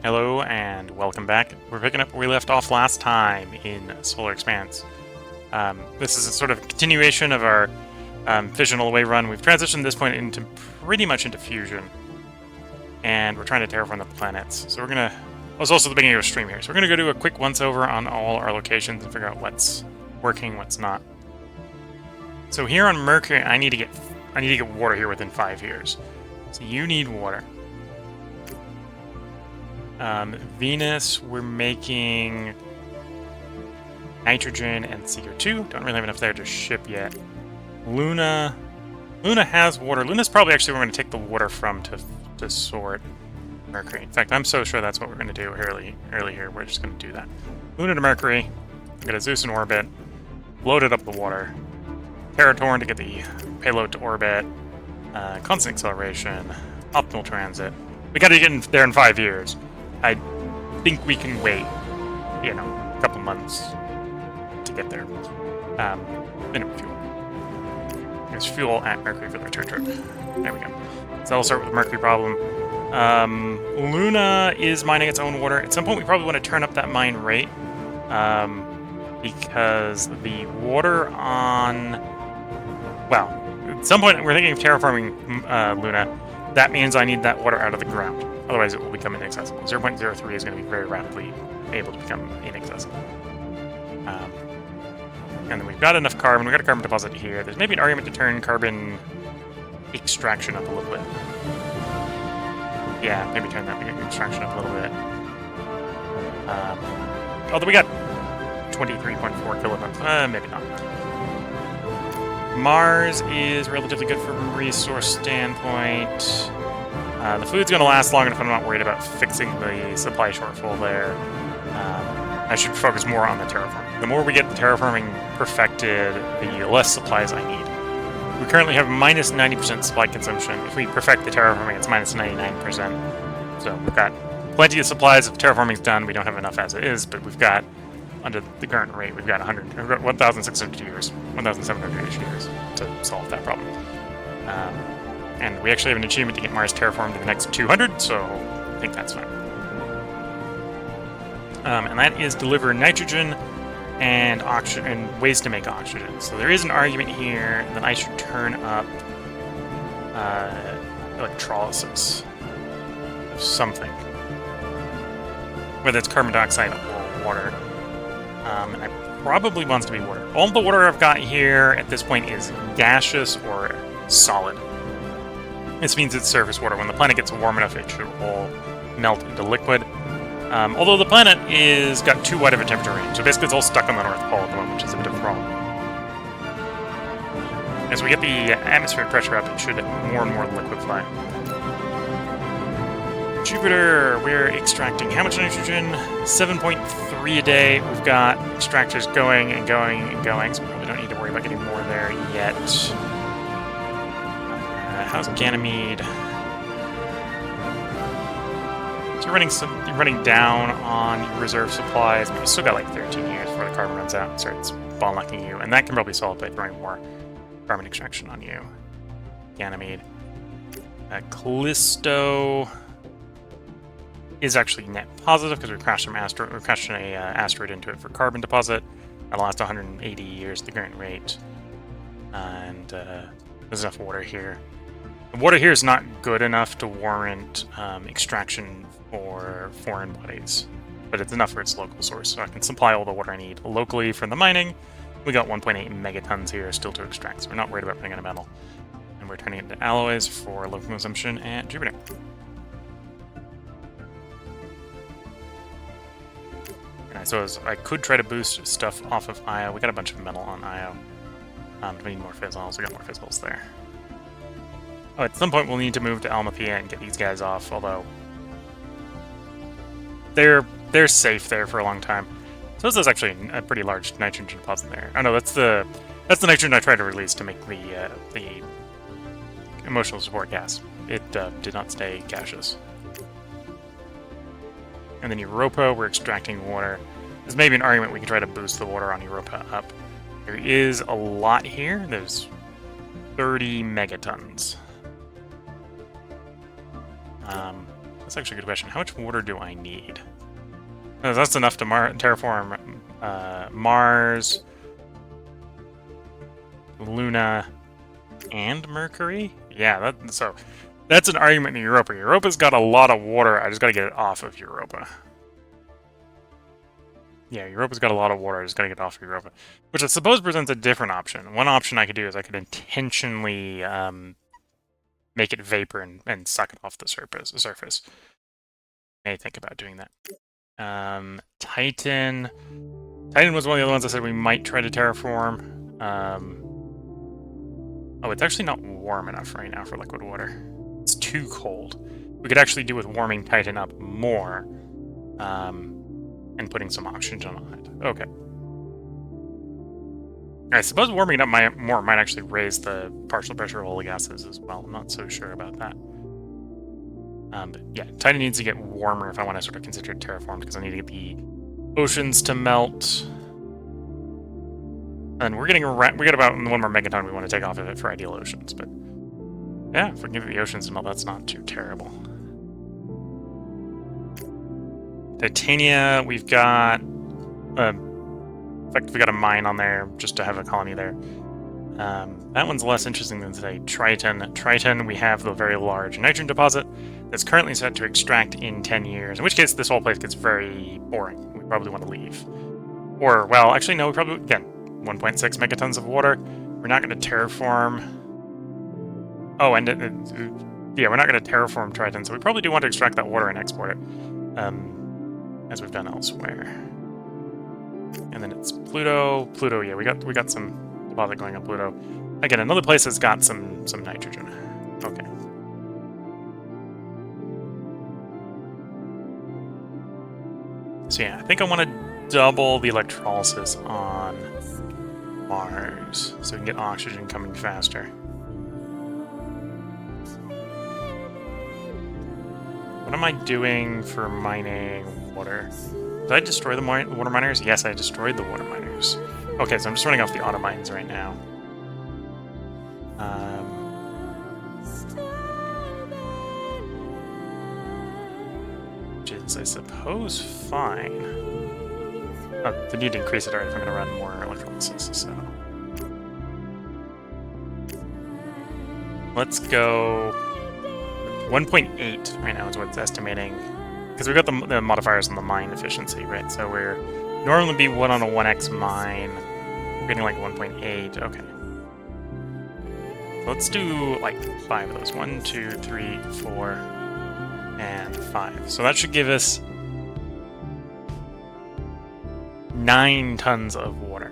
Hello and welcome back. We're picking up where we left off last time in Solar Expanse. This is a sort of continuation of our fission all the way run. We've transitioned this point into pretty much into fusion, and we're trying to terraform the planets. So we're gonna. Well, it's also the beginning of a stream here, so we're gonna go do a quick once over on all our locations and figure out what's working, what's not. So here on Mercury, I need to get water here within 5 years. So you need water. Venus, we're making nitrogen and CO2. Don't really have enough there to ship yet. Luna has water. Luna's probably actually where we're going to take the water from to sort Mercury. In fact, I'm so sure that's what we're going to do early here. We're just going to do that. Luna to Mercury. We're going to Zeus in orbit. Loaded up the water. Terratorn to get the payload to orbit. Constant acceleration. Optimal transit. We got to get in there in 5 years. I think we can wait, a couple months to get there. Minimum fuel. There's fuel at Mercury for the return trip. There we go. So that'll start with the Mercury problem. Luna is mining its own water. At some point, we probably want to turn up that mine rate, because the water on... Well, at some point, we're thinking of terraforming Luna. That means I need that water out of the ground. Otherwise, it will become inaccessible. 0.03 is going to be very rapidly able to become inaccessible. And then we've got enough carbon. We've got a carbon deposit here. There's maybe an argument to turn carbon extraction up a little bit. Yeah, maybe turn that extraction up a little bit. Although we got 23.4 kilotons. Maybe not. Mars is relatively good from a resource standpoint. The food's going to last long enough. I'm not worried about fixing the supply shortfall there. I should focus more on the terraforming. The more we get the terraforming perfected, the less supplies I need. We currently have minus 90% supply consumption. If we perfect the terraforming, it's minus 99%. So we've got plenty of supplies. If terraforming's done, we don't have enough as it is, but we've got, under the current rate, we've got 1,600 years, 1,700 years to solve that problem. And we actually have an achievement to get Mars terraformed in the next 200, so I think that's fine. And that is deliver nitrogen and oxygen and ways to make oxygen. So there is an argument here that I should turn up electrolysis of something, whether it's carbon dioxide or water. And it probably wants to be water. All the water I've got here at this point is gaseous or solid. This means it's surface water. When the planet gets warm enough, it should all melt into liquid. Although the planet is got too wide of a temperature range, so basically it's all stuck on the North Pole at the moment, which is a bit of a problem. As we get the atmospheric pressure up, it should more and more liquefy. Jupiter, we're extracting how much nitrogen? 7.3 a day. We've got extractors going and going and going, so we probably don't need to worry about getting more there yet. How's Ganymede? So you're running down on your reserve supplies, but you still got like 13 years before the carbon runs out and starts bottlenecking you, and that can probably solve by throwing more carbon extraction on you. Ganymede. Callisto is actually net positive because we crashed an asteroid into it for carbon deposit. That'll last 180 years at the current rate, and there's enough water here. The water here is not good enough to warrant extraction for foreign bodies, but it's enough for its local source, so I can supply all the water I need locally from the mining. We got 1.8 megatons here still to extract, so we're not worried about putting in a metal. And we're turning it into alloys for local consumption at Jupiter. And so I could try to boost stuff off of Io. We got a bunch of metal on Io. Do we need more fizzles? We got more fizzles there. Oh, at some point we'll need to move to Almathea and get these guys off, although they're safe there for a long time. So this is actually a pretty large nitrogen deposit there. Oh no, that's the nitrogen I tried to release to make the emotional support gas. It did not stay gaseous. And then Europa, we're extracting water. There's maybe an argument we could try to boost the water on Europa up. There is a lot here. There's 30 megatons. That's actually a good question. How much water do I need? That's enough to terraform Mars, Luna, and Mercury? Yeah, so that's an argument in Europa. Europa's got a lot of water. I just got to get it off of Europa. Yeah, Europa's got a lot of water. I just got to get it off of Europa. Which I suppose presents a different option. One option I could do is I could intentionally make it vapor and suck it off the surface. May think about doing that. Titan. Titan was one of the other ones I said we might try to terraform. Oh, it's actually not warm enough right now for liquid water. It's too cold. We could actually do with warming Titan up more, and putting some oxygen on it. Okay. I suppose warming it up more might actually raise the partial pressure of all the gases as well. I'm not so sure about that. But yeah, Titan needs to get warmer if I want to sort of consider it terraformed, because I need to get the oceans to melt. And we got about 1 more megaton we want to take off of it for ideal oceans, but yeah, if we can get the oceans to melt, that's not too terrible. Titania, we've got in fact, we got a mine on there just to have a colony there. That one's less interesting than, say, Triton. Triton, we have the very large nitrogen deposit that's currently set to extract in 10 years, in which case this whole place gets very boring. We probably want to leave. Or, well, actually, no, we probably, again, 1.6 megatons of water. We're not going to terraform. Oh, and yeah, we're not going to terraform Triton, so we probably do want to extract that water and export it, as we've done elsewhere. And then it's Pluto. Pluto, yeah, we got some deposit going on Pluto. Again, another place that's got some nitrogen. Okay. So yeah, I think I want to double the electrolysis on Mars so we can get oxygen coming faster. What am I doing for mining water? Did I destroy the water miners? Yes, I destroyed the water miners. Okay, so I'm just running off the auto mines right now. Which is, I suppose, fine. Oh, I need to increase it already if I'm going to run more electrolysis, so... Let's go... 1.8 right now is what it's estimating. Because we've got the modifiers on the mine efficiency, right? So we're normally be 1 on a 1x mine. We're getting like 1.8. Okay. So let's do like 5 of those. 1, 2, 3, 4, and 5. So that should give us 9 tons of water.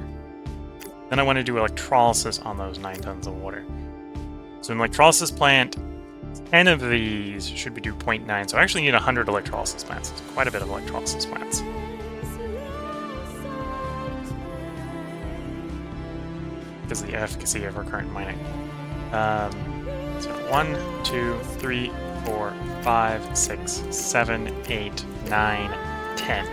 Then I want to do electrolysis on those 9 tons of water. So an electrolysis plant, 10 of these should be do 0.9, so I actually need 100 electrolysis plants. It's quite a bit of electrolysis plants. Because of the efficacy of our current mining. So 1, 2, 3, 4, 5, 6, 7, 8, 9, 10.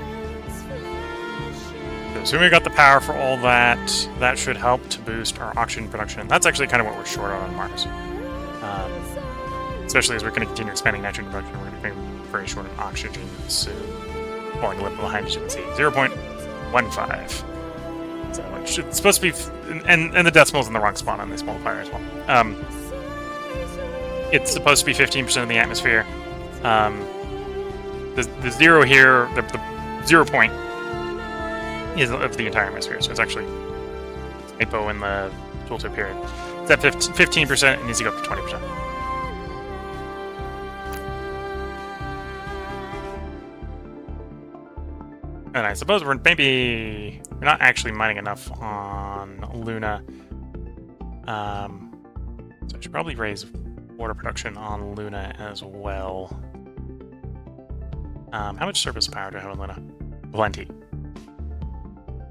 So assuming we got the power for all that, that should help to boost our oxygen production. That's actually kind of what we're short on Mars. Especially as we're going to continue expanding nitrogen production, we're going to be very short on oxygen soon. Falling a little behind, as you can see, 0.15. So it's supposed to be, and the decimals in the wrong spot on this multiplier as well. It's supposed to be 15% of the atmosphere. The zero here, the 0 point, is of the entire atmosphere, so it's actually typo in the tooltip here. It's at 15%, it needs to go up to 20%. And I suppose we're not actually mining enough on Luna. So I should probably raise water production on Luna as well. How much surface power do I have on Luna? Plenty.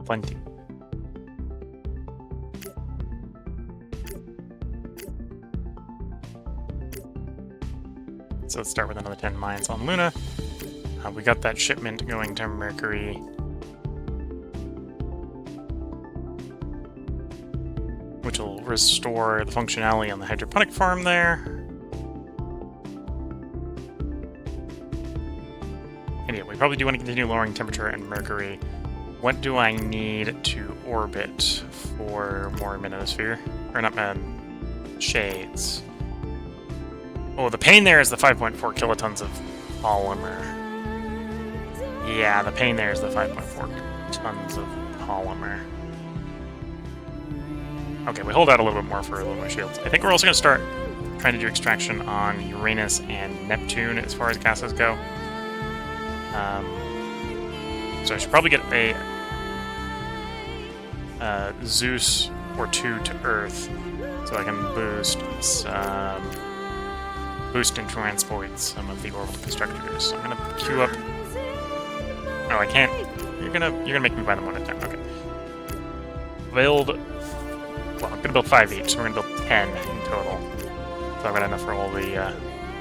Plenty. So let's start with another 10 mines on Luna. We got that shipment going to Mercury. Which will restore the functionality on the hydroponic farm there. anyway, we probably do want to continue lowering temperature and mercury. What do I need to orbit for more manosphere? Or not shades. Oh, the pain there is the 5.4 kilotons of polymer. Yeah, the pain there is the 5.4 tons of polymer. Okay, we hold out a little bit more for Luna shields. I think we're also going to start trying to do extraction on Uranus and Neptune as far as gases go. So I should probably get a Zeus or two to Earth so I can boost and transport some of the orbital constructors. So I'm gonna queue up. Oh, I can't. You're gonna make me buy them one at a time. Okay. Build. Well, I'm gonna build 5 each, so we're gonna build 10 in total. So I've got enough for all the.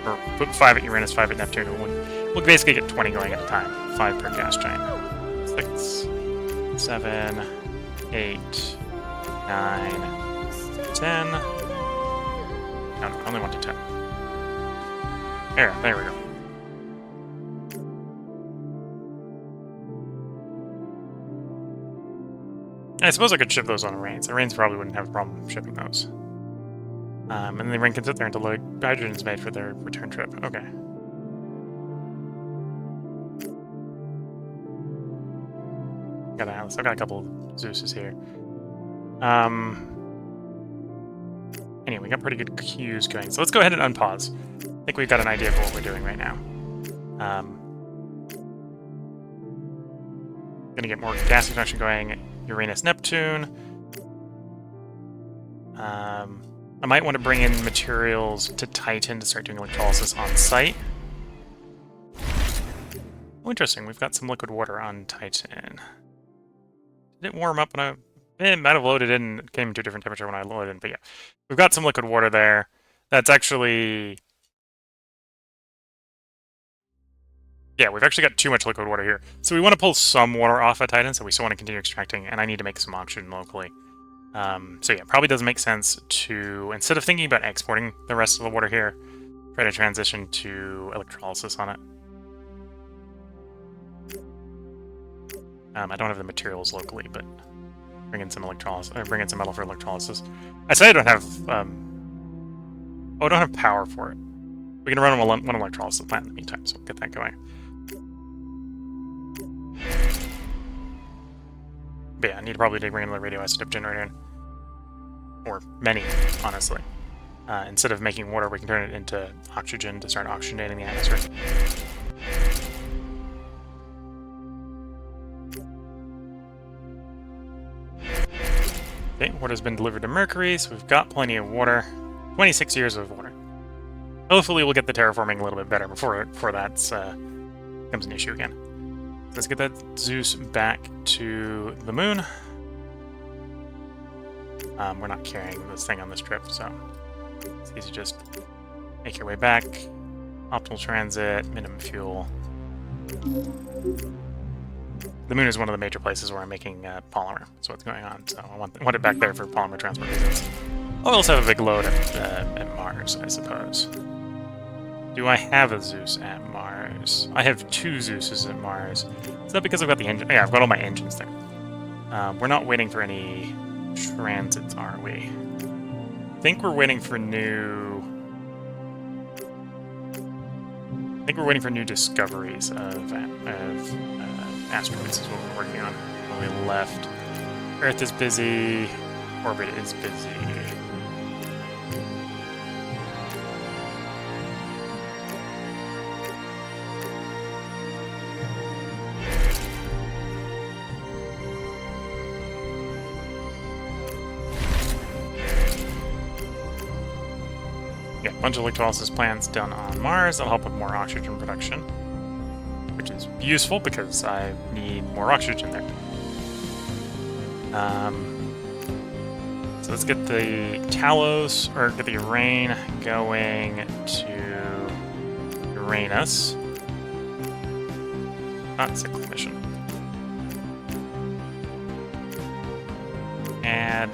Or put 5 at Uranus, 5 at Neptune, and we'll basically get 20 going at a time. 5 per gas giant. 6, 7, 8, 9, 10. No, I only want to 10. There we go. I suppose I could ship those on Arraigns. Arraigns probably wouldn't have a problem shipping those. And the ring can sit there until the hydrogen's made for their return trip. Okay. Got Atlas. I've got a couple of Zeuses here. Anyway, we got pretty good queues going. So let's go ahead and unpause. I think we've got an idea of what we're doing right now. Gonna get more gas extraction going. Uranus, Neptune. I might want to bring in materials to Titan to start doing electrolysis on site. Oh, interesting. We've got some liquid water on Titan. Did it warm up when it might have loaded in. It came to a different temperature when I loaded in, but yeah. We've got some liquid water there. That's actually... Yeah, we've actually got too much liquid water here. So we want to pull some water off at Titan, so we still want to continue extracting, and I need to make some oxygen locally. So yeah, probably doesn't make sense to, instead of thinking about exporting the rest of the water here, try to transition to electrolysis on it. I don't have the materials locally, but bring in some electrolysis, or bring in some metal for electrolysis. I say I don't have, I don't have power for it. We can run one electrolysis plant in the meantime, so we'll get that going. But yeah, I need to probably bring in the radioisotope generator in. Or many, honestly. Instead of making water, we can turn it into oxygen to start oxygenating the atmosphere. Okay, water's been delivered to Mercury, so we've got plenty of water. 26 years of water. Hopefully we'll get the terraforming a little bit better before that becomes an issue again. Let's get that Zeus back to the moon. We're not carrying this thing on this trip, so it's easy to just make your way back. Optimal transit, minimum fuel. The moon is one of the major places where I'm making polymer. That's what's going on, so I want it back there for polymer transport reasons. I'll also have a big load at Mars, I suppose. Do I have a Zeus at Mars? I have 2 Zeuses at Mars. Is that because I've got the engine? Yeah, I've got all my engines there. We're not waiting for any transits, are we? I think we're waiting for new... I think we're waiting for new discoveries of asteroids is what we're working on. When we left, Earth is busy, orbit is busy. Bunch of electrolysis plants done on Mars. That'll help with more oxygen production, which is useful because I need more oxygen there. So let's get the Talos, or get the Urain going to Uranus. Not cyclic mission. Add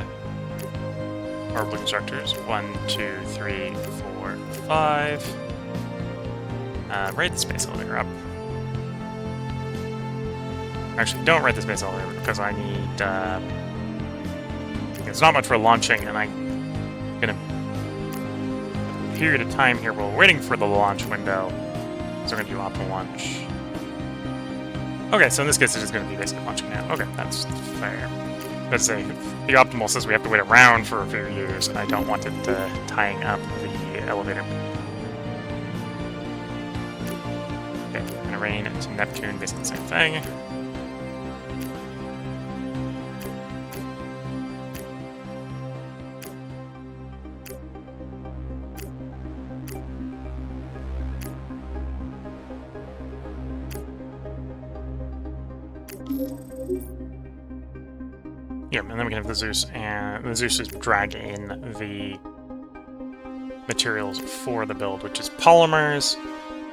orbital constructors. 1, 2, 3, 4, 5. Rate the space elevator up. Actually, don't write this base all the way because I need... it's not much for launching, and I'm gonna... A period of time here while we're waiting for the launch window. So we're gonna do optimal launch. Okay, so in this case, it is gonna be basically launching now. Okay, that's fair. Let's say the optimal says we have to wait around for a few years, and I don't want it tying up the elevator. Okay, I'm gonna rain into Neptune, basically the same thing. Yeah, and then we can have the Zeus, and the Zeus is drag in the materials for the build, which is polymers,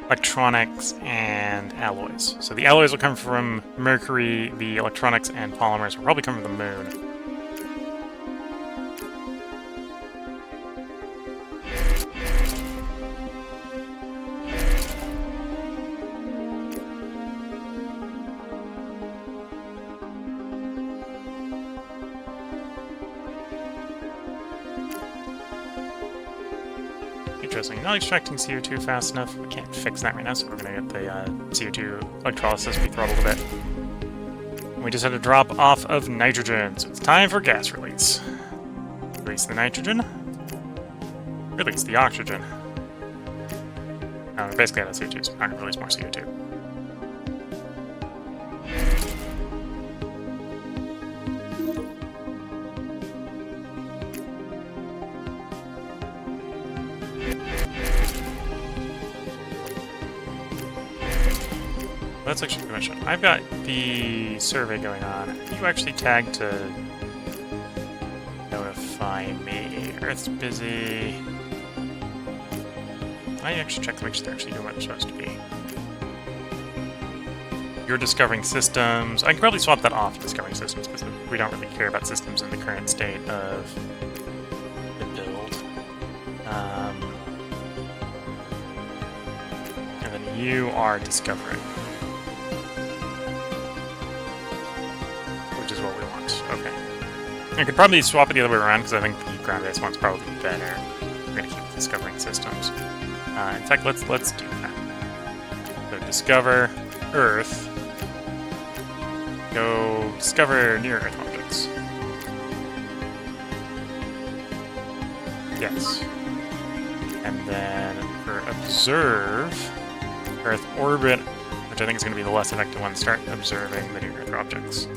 electronics, and alloys. So the alloys will come from Mercury, the electronics and polymers will probably come from the Moon. Interesting. Not extracting CO2 fast enough. We can't fix that right now, so we're going to get the CO2 electrolysis throttled a bit. We just had a drop off of nitrogen, so it's time for gas release. Release the nitrogen. Release the oxygen. We're basically out of CO2, so we're not going to release more CO2. That's actually a question. I've got the survey going on. Are you actually tagged to notify me? Earth's busy. I actually check to make sure they're actually doing what they're supposed to be. You're discovering systems. I can probably swap that off, discovering systems, because we don't really care about systems in the current state of the build. And then you are discovering. Which is what we want. Okay. I could probably swap it the other way around, because I think the ground-based one's probably better. We're going to keep discovering systems. In fact, let's do that. So discover Earth. Go discover near-Earth objects. Yes. And then for observe Earth orbit, which I think is going to be the less effective one, start observing the near-Earth objects.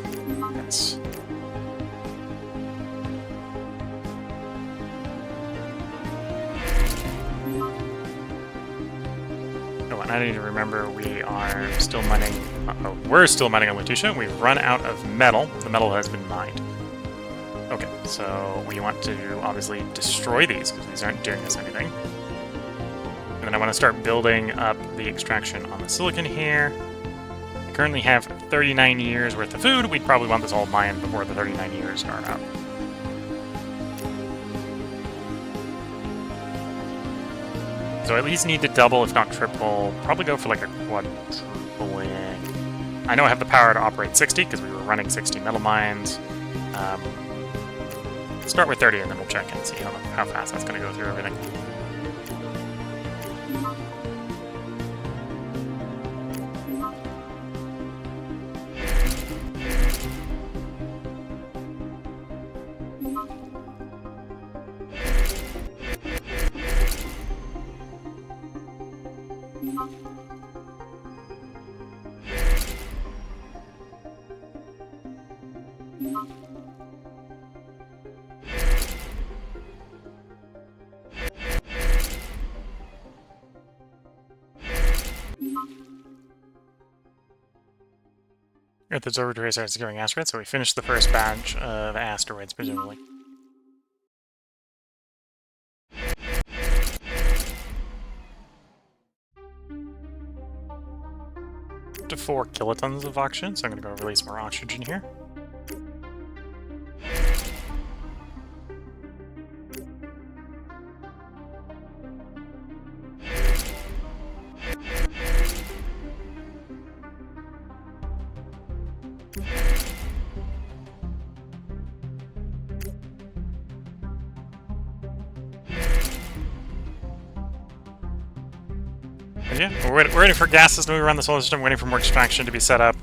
Yes. Oh, and I need to remember we are still mining. We're still mining on Lutetia. We've run out of metal. The metal has been mined. Okay, so we want to obviously destroy these because these aren't doing us anything. And then I want to start building up the extraction on the silicon here. We currently have 39 years worth of food. We'd probably want this all mined before the 39 years are up. So at least need to double, if not triple. Probably go for like a quadrupling. I know I have the power to operate 60 because we were running 60 metal mines. Start with 30 and then we'll check and see how fast that's going to go through everything. Earth observatory starts securing asteroids, so we finished the first batch of asteroids, presumably. Up to 4 kilotons of oxygen, so I'm going to go release more oxygen here. But yeah, we're waiting for gases to move around the solar system, waiting for more extraction to be set up.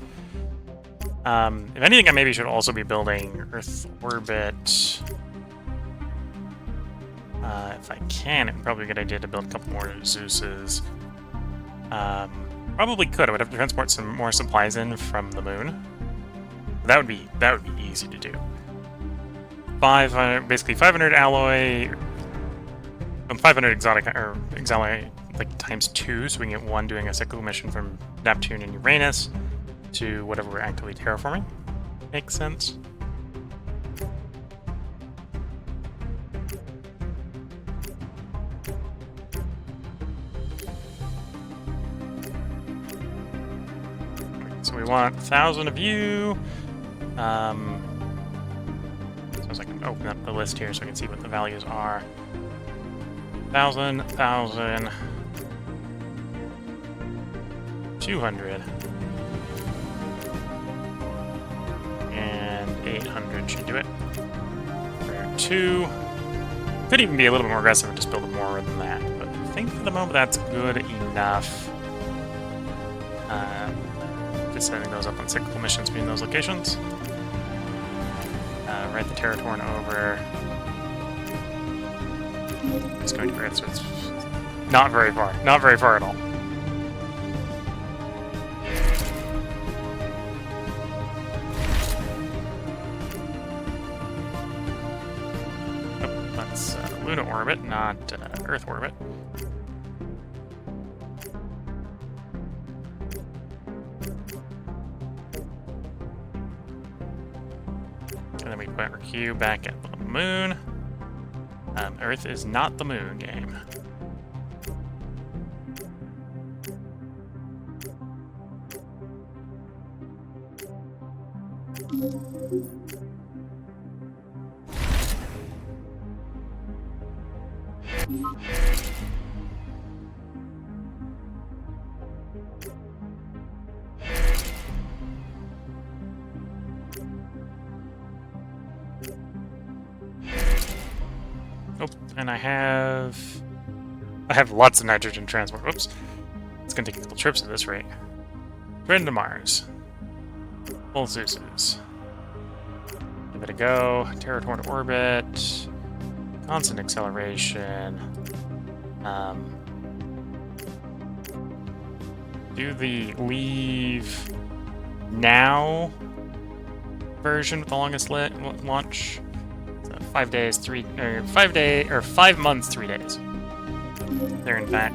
If anything, I maybe should also be building Earth orbit. If I can, it would probably be a good idea to build a couple more Zeuses. Probably could. I would have to transport some more supplies in from the moon. That would be easy to do. 500, basically 500 alloy, 500 exotic or exotic like times 2, so we can get 1 doing a cyclical mission from Neptune and Uranus to whatever we're actively terraforming. Makes sense. So we want 1,000 of you. So I can open up the list here so I can see what the values are. 1,000, 1,000, 200, and 800 should do it. For 2. Could even be a little bit more aggressive and just build more than that, but I think for the moment that's good enough. Just setting those up on cyclical missions between those locations. Write the Terratorn over. It's going to Earth, so it's not very far. Not very far at all. Oh, that's Luna orbit, not Earth orbit. And then we put our Q back at the moon. Earth is not the moon game. Oh, and I have lots of nitrogen transport. Whoops. It's gonna take a couple trips at this rate. Trade to Mars. Full Zeuses. Give it a go. Terratorn to orbit. Constant acceleration. Do the leave now version with the longest launch. 5 days, 5 months, 3 days. There and back.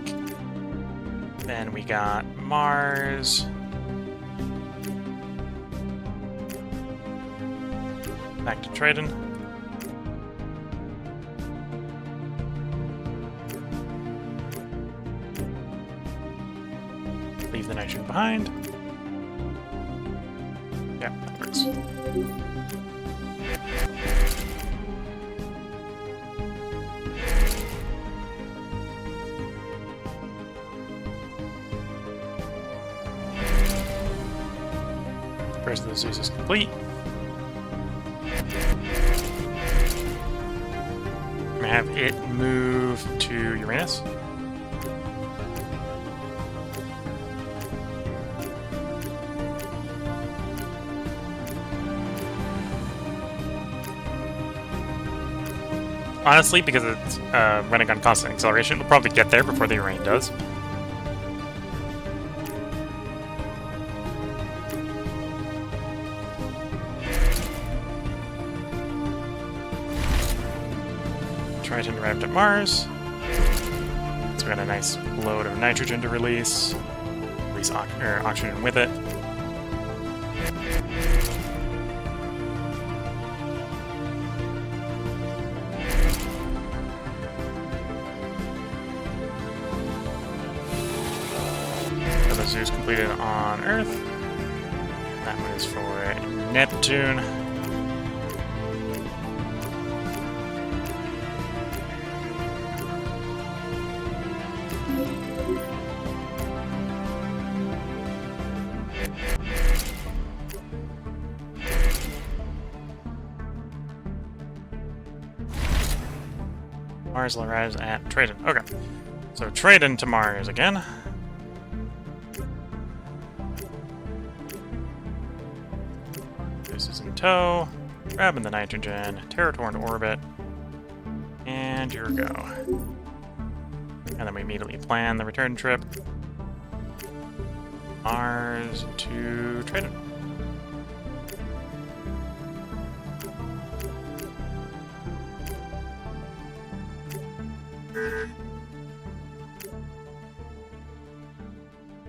Then we got Mars. Back to Triton. Leave the nitrogen behind. Yeah, that works. First of the Zeus is complete. I'm gonna have it move to Uranus. Honestly, because it's running on constant acceleration, it'll probably get there before the Uranus does. Triton arrived at Mars. So we got a nice load of nitrogen to release. Release oxygen with it. Another Zeus completed on Earth. That one is for Neptune. Mars arrives at Traden. Okay. So Traden to Mars again. This is in tow. Grabbing the nitrogen. Territor into orbit. And here we go. And then we immediately plan the return trip. Mars to Traden.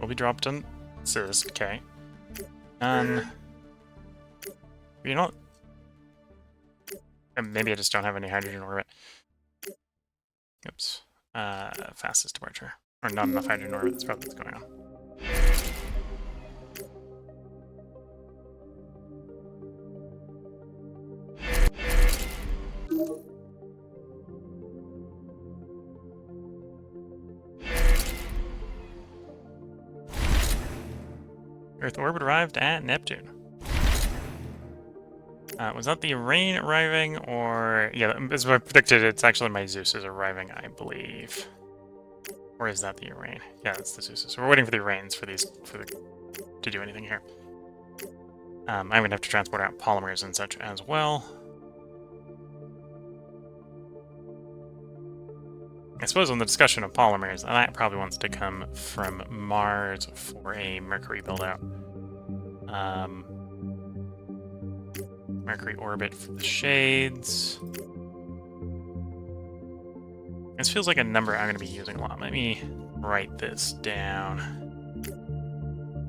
Will be dropped on assist, okay. None. You know what? Maybe I just don't have any hydrogen orbit. Oops. Fastest departure. Or not enough hydrogen orbit, that's probably what's going on. Earth orbit arrived at Neptune. Was that the rain arriving, or... Yeah, as I predicted, it's actually my Zeus is arriving, I believe. Or is that the rain? Yeah, it's the Zeus. So we're waiting for the rains for these... to do anything here. I'm going to have to transport out polymers and such as well. I suppose on the discussion of polymers, that probably wants to come from Mars for a Mercury build-out. Mercury orbit for the shades. This feels like a number I'm going to be using a lot. Let me write this down.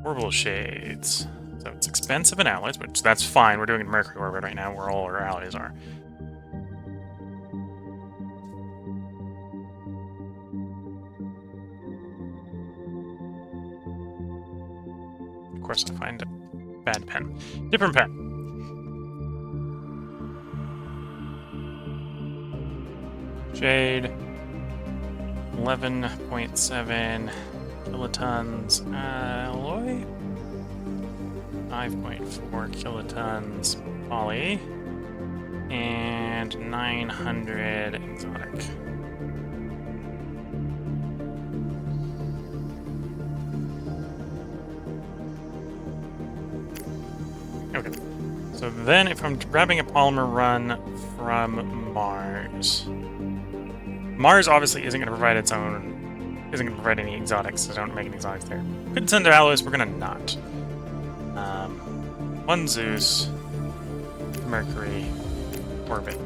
Orbital shades. So it's expensive in alloys, but that's fine. We're doing it in Mercury orbit right now, where all our alloys are. Of course, I find a bad pen. Different pen. Jade. 11.7 kilotons alloy. 5.4 kilotons poly. And 900 exotic. Okay. So then if I'm grabbing a polymer run from Mars... Mars obviously isn't going to provide its own... isn't going to provide any exotics, so don't make any exotics there. Could send to alloys, we're going to not. One Zeus, Mercury, orbit.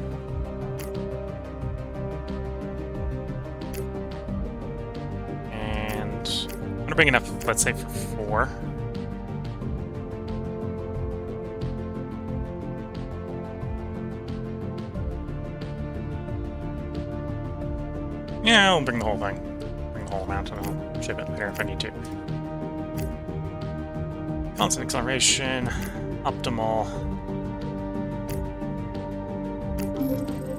And I'm going to bring enough, let's say, for 4. Yeah, I'll bring the whole thing. Bring the whole amount and I'll ship it later if I need to. Constant acceleration, optimal.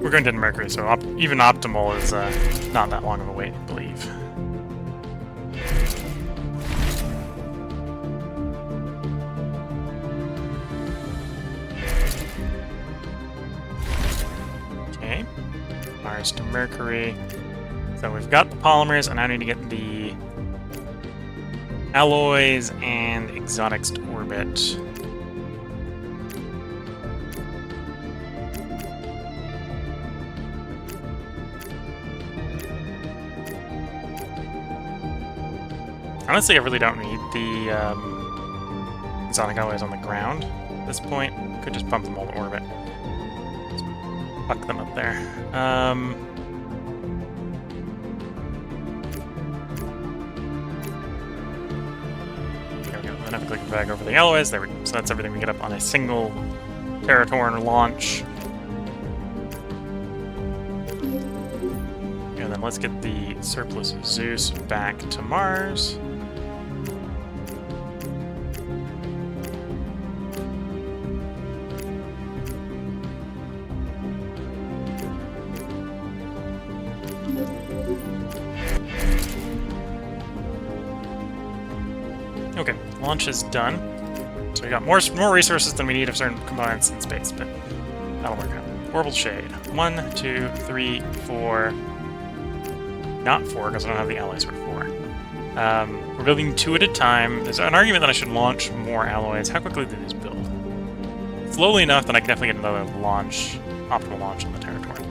We're going to Mercury, so even optimal is not that long of a wait, I believe. Okay. Mars to Mercury. So we've got the polymers, and I need to get the alloys and exotics to orbit. Honestly, I really don't need the exotic alloys on the ground at this point. Could just pump them all to orbit. Just fuck them up there. Then I have to click the bag over the alloys. There we go. So that's everything we get up on a single Territorn launch. And then let's get the surplus Zeus back to Mars. Okay, launch is done. So we got more resources than we need of certain components in space, but that'll work out. Orbital shade. 1, 2, 3, 4, not 4, because I don't have the alloys for 4. We're building 2 at a time. There's an argument that I should launch more alloys. How quickly do these build? Slowly enough that I can definitely get another launch, optimal launch on the territory.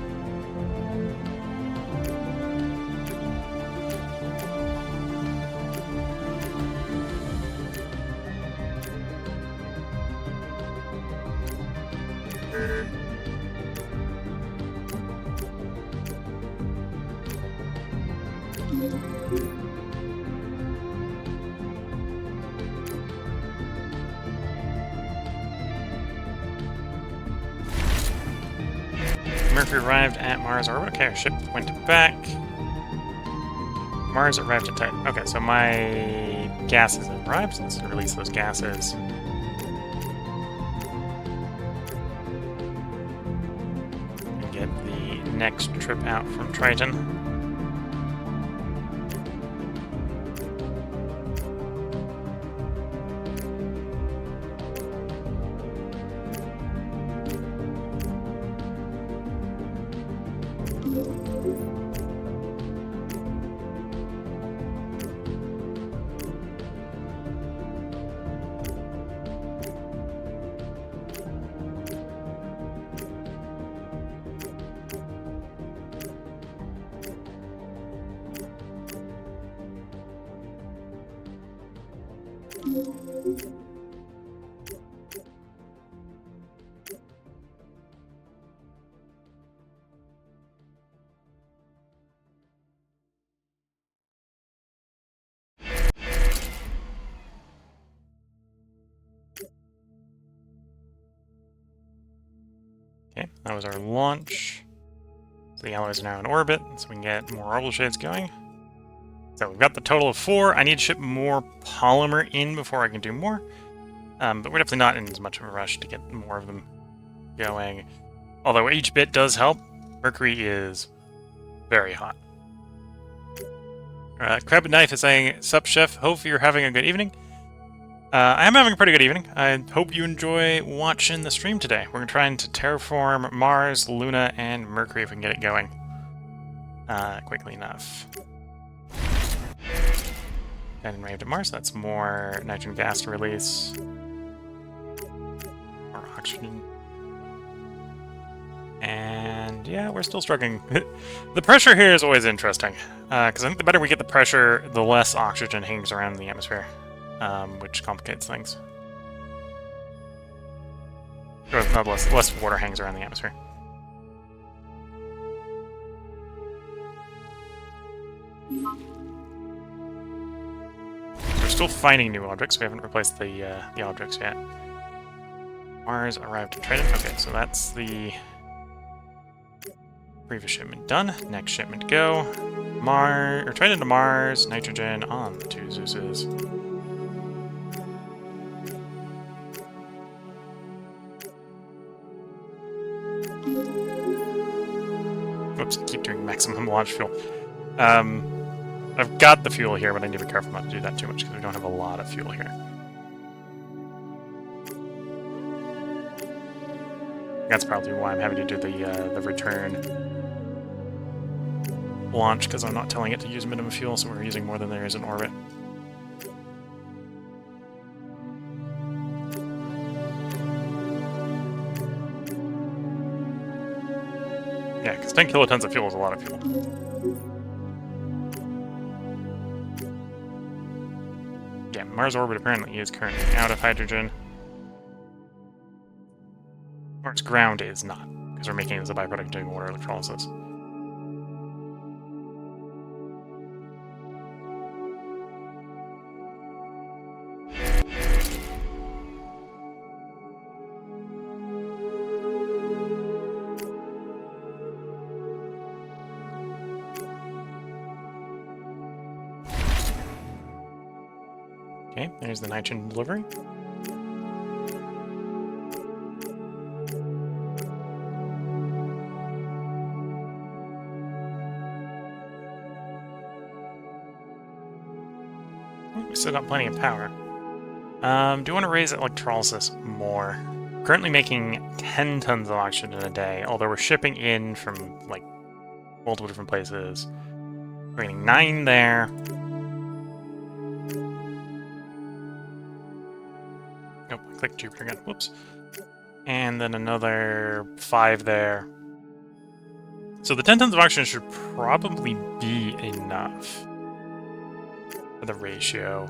Mercury arrived at Mars orbit. Okay, our ship went back. Mars arrived at Titan. Okay, so my gases have arrived, so let's release those gases. And get the next trip out from Triton. Okay, that was our launch. So the alloys are now in orbit, so we can get more orbital shades going. So we've got the total of 4. I need to ship more polymer in before I can do more. But we're definitely not in as much of a rush to get more of them going. Although each bit does help. Mercury is very hot. Crab Knife is saying, "Sup, Chef? Hope you're having a good evening." I am having a pretty good evening. I hope you enjoy watching the stream today. We're trying to terraform Mars, Luna, and Mercury if we can get it going quickly enough. And enraved at Mars, that's more nitrogen gas to release. More oxygen. And yeah, we're still struggling. The pressure here is always interesting, because I think the better we get the pressure, the less oxygen hangs around the atmosphere, which complicates things. Or not less water hangs around the atmosphere. We're still finding new objects. We haven't replaced the objects yet. Mars arrived at Triton. Okay, so that's the previous shipment done. Next shipment go. Triton to Mars. Nitrogen on the 2 Zeuses. Whoops! Keep doing maximum launch fuel. I've got the fuel here, but I need to be careful not to do that too much because we don't have a lot of fuel here. That's probably why I'm having to do the return launch, because I'm not telling it to use minimum fuel, so we're using more than there is in orbit. Yeah, because 10 kilotons of fuel is a lot of fuel. Yeah, Mars orbit apparently is currently out of hydrogen. Mars ground is not, because we're making it as a byproduct doing water electrolysis. Okay, there's the nitrogen delivery. We still got plenty of power. Do you want to raise electrolysis more? Currently making 10 tons of oxygen a day, although we're shipping in from, like, multiple different places. Raining 9 there. Nope, I clicked Jupiter again. Whoops. And then another 5 there. So the 10 tons of oxygen should probably be enough for the ratio.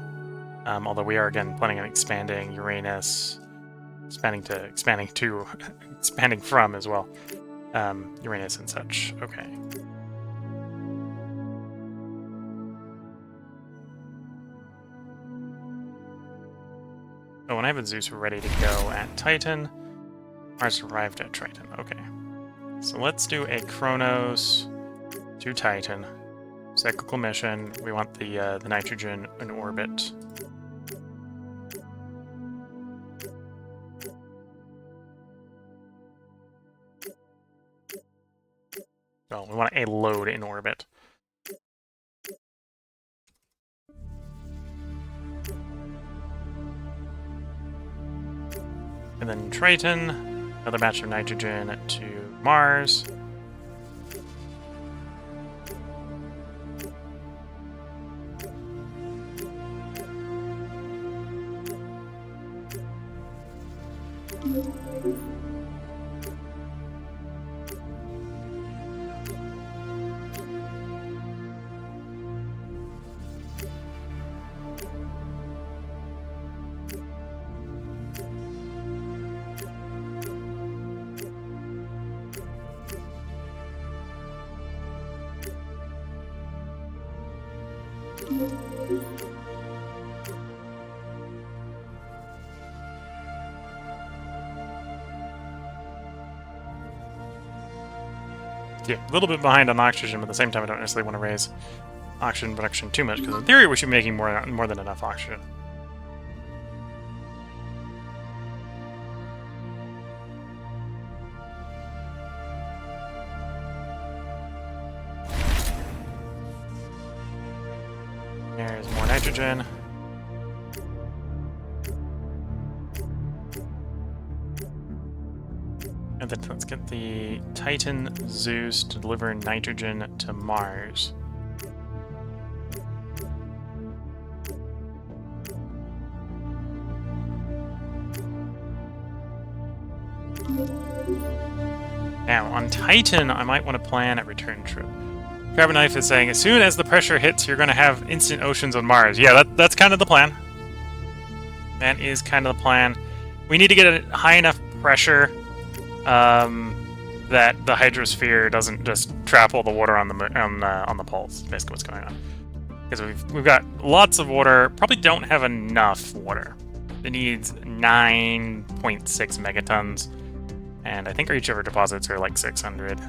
Although we are, again, planning on expanding Uranus. Expanding from as well. Uranus and such. Okay. Oh, and I have a Zeus ready to go at Titan. Mars arrived at Triton. Okay. So let's do a Kronos to Titan. Cyclical mission. We want the nitrogen in orbit. Oh, we want a load in orbit. And then Triton, another batch of nitrogen to Mars. Yeah, a little bit behind on oxygen, but at the same time I don't necessarily want to raise oxygen production too much, because in theory we should be making more than enough oxygen. There's more nitrogen. And then let's get the Titan Zeus to deliver nitrogen to Mars. Now, on Titan, I might want to plan a return trip. Carbonite is saying, as soon as the pressure hits, you're going to have instant oceans on Mars. Yeah, that's kind of the plan. That is kind of the plan. We need to get a high enough pressure that the hydrosphere doesn't just trap all the water on the poles. Basically, what's going on. Because we've got lots of water. Probably don't have enough water. It needs 9.6 megatons, and I think each of our deposits are like 600.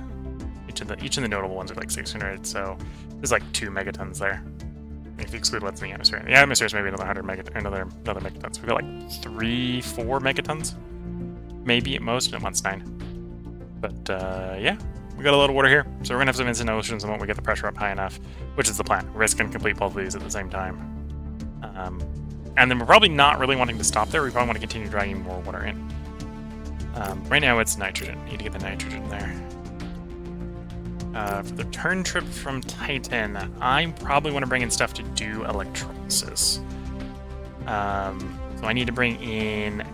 Each of the notable ones are like 600. So there's like 2 megatons there. If you exclude what's in the atmosphere. The atmosphere is maybe another 100 another megatons. We've got like 3-4 megatons. Maybe at most, and it wants 9. But, yeah, we got a lot of water here, so we're going to have some instant oceans the moment we get the pressure up high enough, which is the plan. Risk and complete both of these at the same time. And then we're probably not really wanting to stop there. We probably want to continue dragging more water in. Right now it's nitrogen. Need to get the nitrogen there. For the return trip from Titan, I probably want to bring in stuff to do electrolysis. So I need to bring in...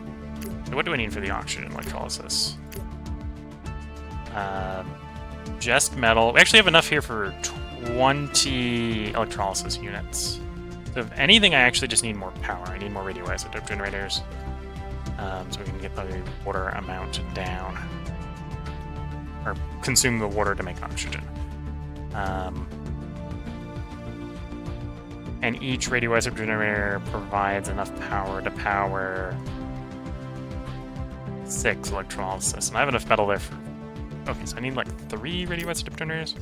What do I need for the oxygen electrolysis? Just metal. We actually have enough here for 20 electrolysis units. So if anything, I actually just need more power. I need more radioisotope generators. So we can get the water amount down. Or consume the water to make oxygen. And each radioisotope generator provides enough power to power 6 electrolysis. And I have enough metal there for... Okay, so I need like 3 radioisotope generators.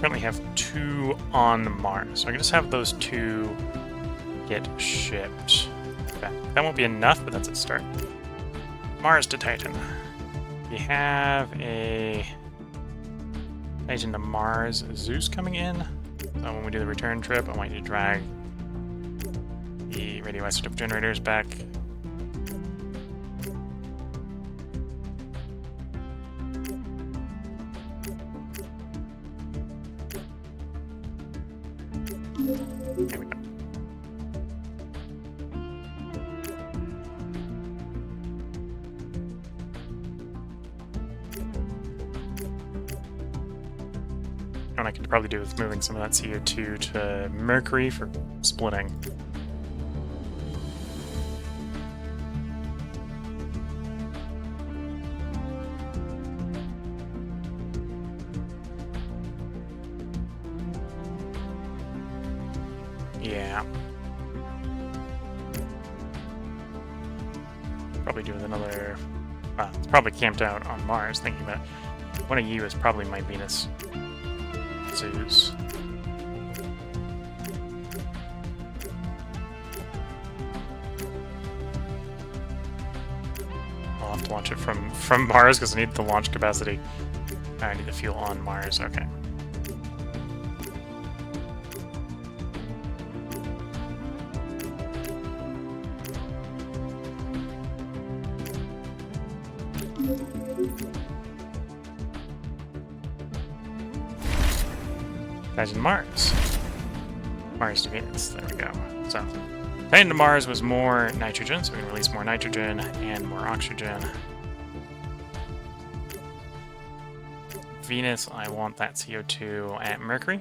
Currently have 2 on Mars. So I can just have those 2 get shipped. Okay, that won't be enough, but that's a start. Mars to Titan. We have a Titan to Mars Zeus coming in. So when we do the return trip, I want you to drag the radioisotope generators back. And I could probably do with moving some of that CO2 to Mercury for splitting. Yeah. Probably do with another... it's probably camped out on Mars, thinking that one of you is probably my Venus zoos. I'll have to launch it from Mars because I need the launch capacity. I need the fuel on Mars, okay. Imagine Mars. Mars to Venus, there we go. So, Titan to Mars was more nitrogen, so we can release more nitrogen and more oxygen. Venus, I want that CO2 at Mercury.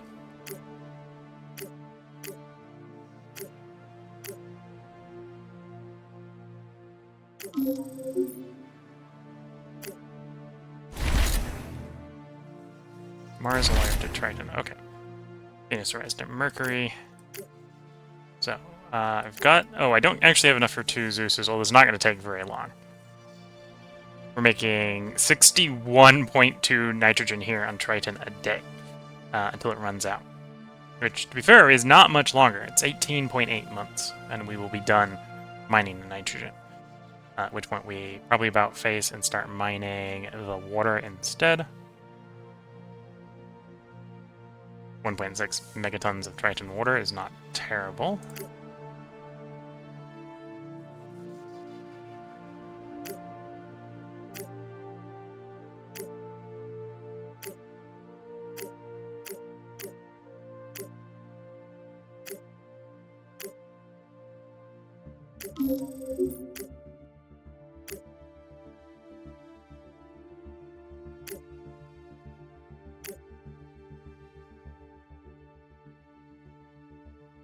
Mars arrived at Triton, okay. Venus arrived at Mercury. So, I've got... Oh, I don't actually have enough for 2 Zeuses, although it's not going to take very long. We're making 61.2 nitrogen here on Triton a day until it runs out. Which, to be fair, is not much longer. It's 18.8 months, and we will be done mining the nitrogen. At which point we probably about face and start mining the water instead. 1.6 megatons of Triton water is not terrible.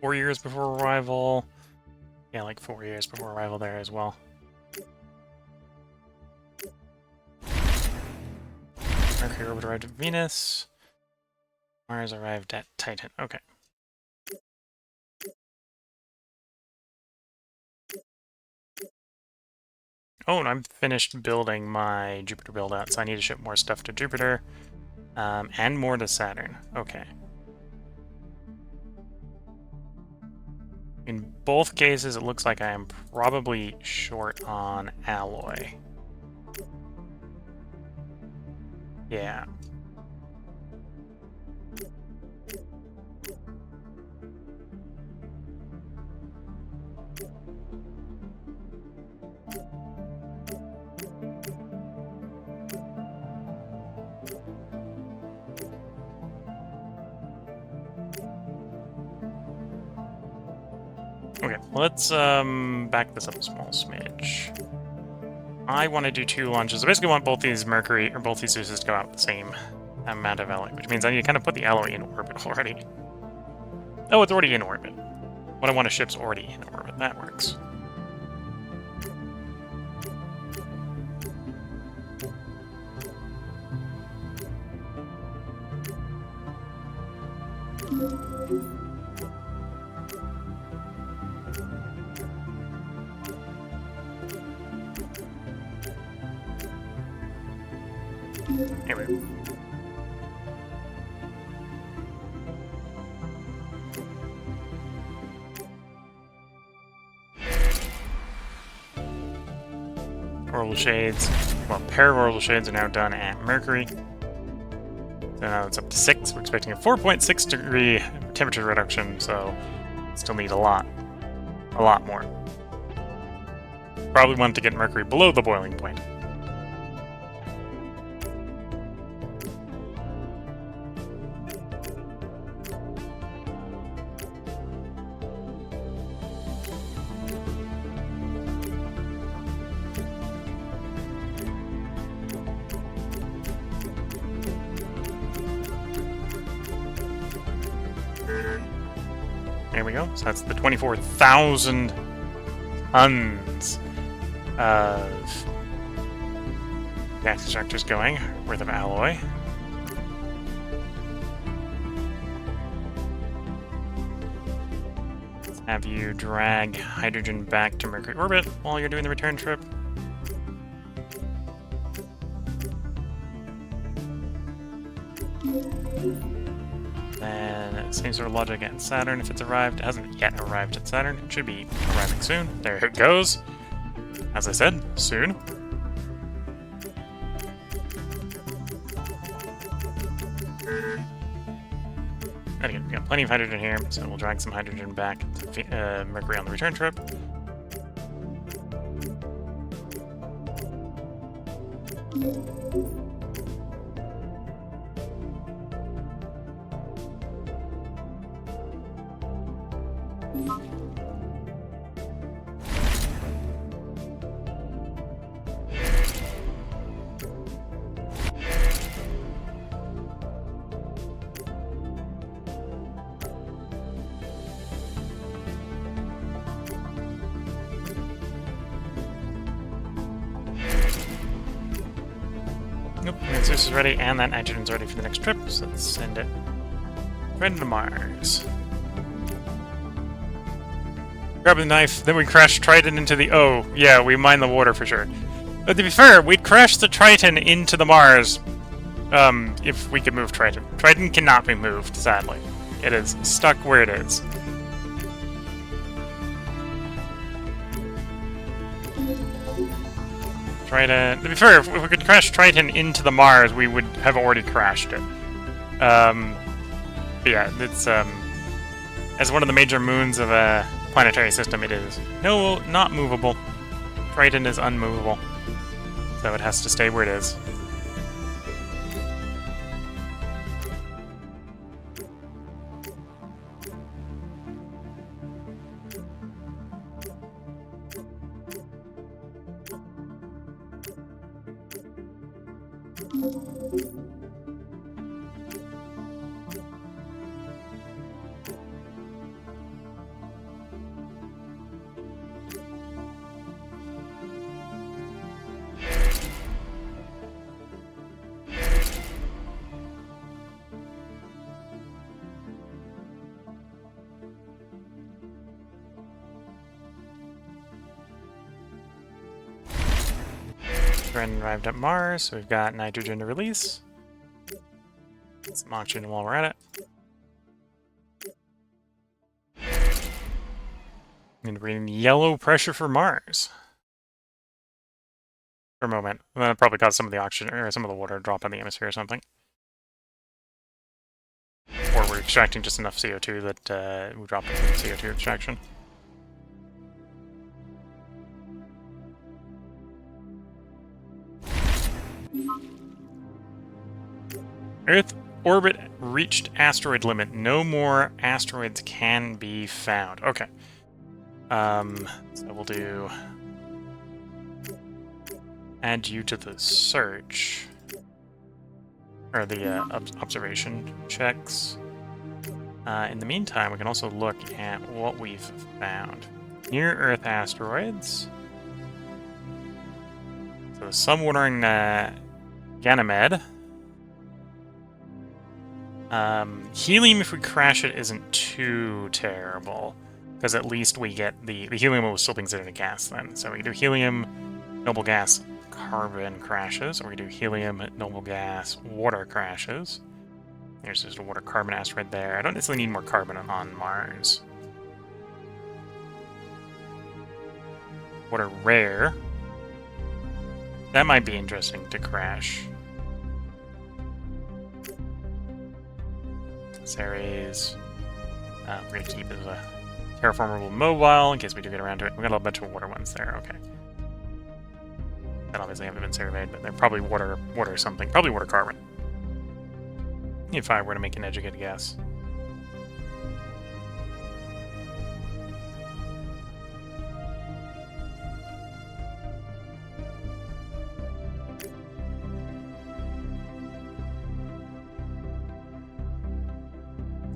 Four years before arrival. Yeah, like 4 years before arrival there as well. Mercury orbit arrived at Venus. Mars arrived at Titan. Okay. Oh, and I'm finished building my Jupiter build-out, so I need to ship more stuff to Jupiter. And more to Saturn. Okay. In both cases, it looks like I am probably short on alloy. Yeah. Okay, let's back this up a small smidge. I want to do 2 launches. I basically want both these Mercury, or both these Zeuses to go out with the same amount of alloy, which means I need to kind of put the alloy in orbit already. Oh, it's already in orbit. What I want to ship's already in orbit. That works. Here we go. Orbital shades. Well, pair of orbital shades are now done at Mercury. So now it's up to 6. We're expecting a 4.6 degree temperature reduction, so still need a lot more. Probably want to get Mercury below the boiling point. There we go. So that's the 24,000 tons of gas extractors going, worth of alloy. Let's have you drag hydrogen back to Mercury orbit while you're doing the return trip. Then same sort of logic at Saturn if it's arrived. It hasn't yet arrived at Saturn. It should be arriving soon. There it goes. As I said, soon. And again, we got plenty of hydrogen here, so we'll drag some hydrogen back to Mercury on the return trip. Nope, Zeus is ready, and that nitrogen's ready for the next trip, so let's send it right into Mars. Grab the knife, then we crash Triton into the... Oh, yeah, we mine the water for sure. But to be fair, we'd crash the Triton into the Mars, if we could move Triton. Triton cannot be moved, sadly. It is stuck where it is. Triton... To be fair, if we could crash Triton into the Mars, we would have already crashed it. But yeah, it's, as one of the major moons of a planetary system, it is not movable. Triton is unmovable. So it has to stay where it is. Arrived at Mars, so we've got nitrogen to release. Get some oxygen while we're at it. And we're in yellow pressure for Mars. For a moment. And that'll probably cause some of the oxygen, or some of the water to drop in the atmosphere or something. Or we're extracting just enough CO2 that we drop it from CO2 extraction. Earth orbit reached asteroid limit. No more asteroids can be found. Okay. So we'll do... Add you to the search. Or the observation checks. In the meantime, we can also look at what we've found. Near-Earth asteroids. So sun-watering Ganymede. Helium, if we crash it, isn't too terrible, because at least we get the helium will still be considered a gas then. So we do helium, noble gas, carbon crashes, or we do helium, noble gas, water crashes. There's just a water carbon asteroid there. I don't necessarily need more carbon on Mars. Water rare. That might be interesting to crash. Ceres. We're going to keep as a terraformable mobile in case we do get around to it. We've got a bunch of water ones there, okay. That obviously haven't been surveyed, but they're probably water something. Probably water carbon. If I were to make an educated guess.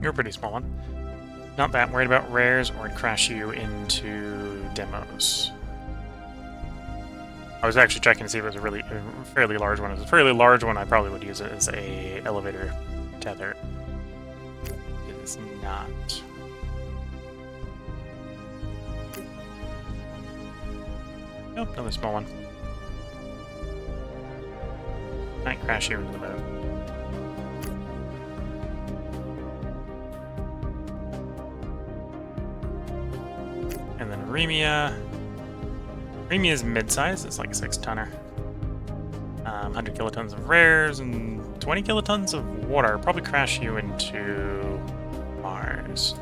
You're a pretty small one. Not that worried about rares, or I'd crash you into demos. I was actually checking to see if it was a fairly large one. If it was a fairly large one, I probably would use it as a elevator tether. It is not. Nope, another small one. Might crash you into the moon. And then Remia. Remia is mid-size, it's like a 6-tonner. 100 kilotons of rares and 20 kilotons of water. Probably crash you into Mars.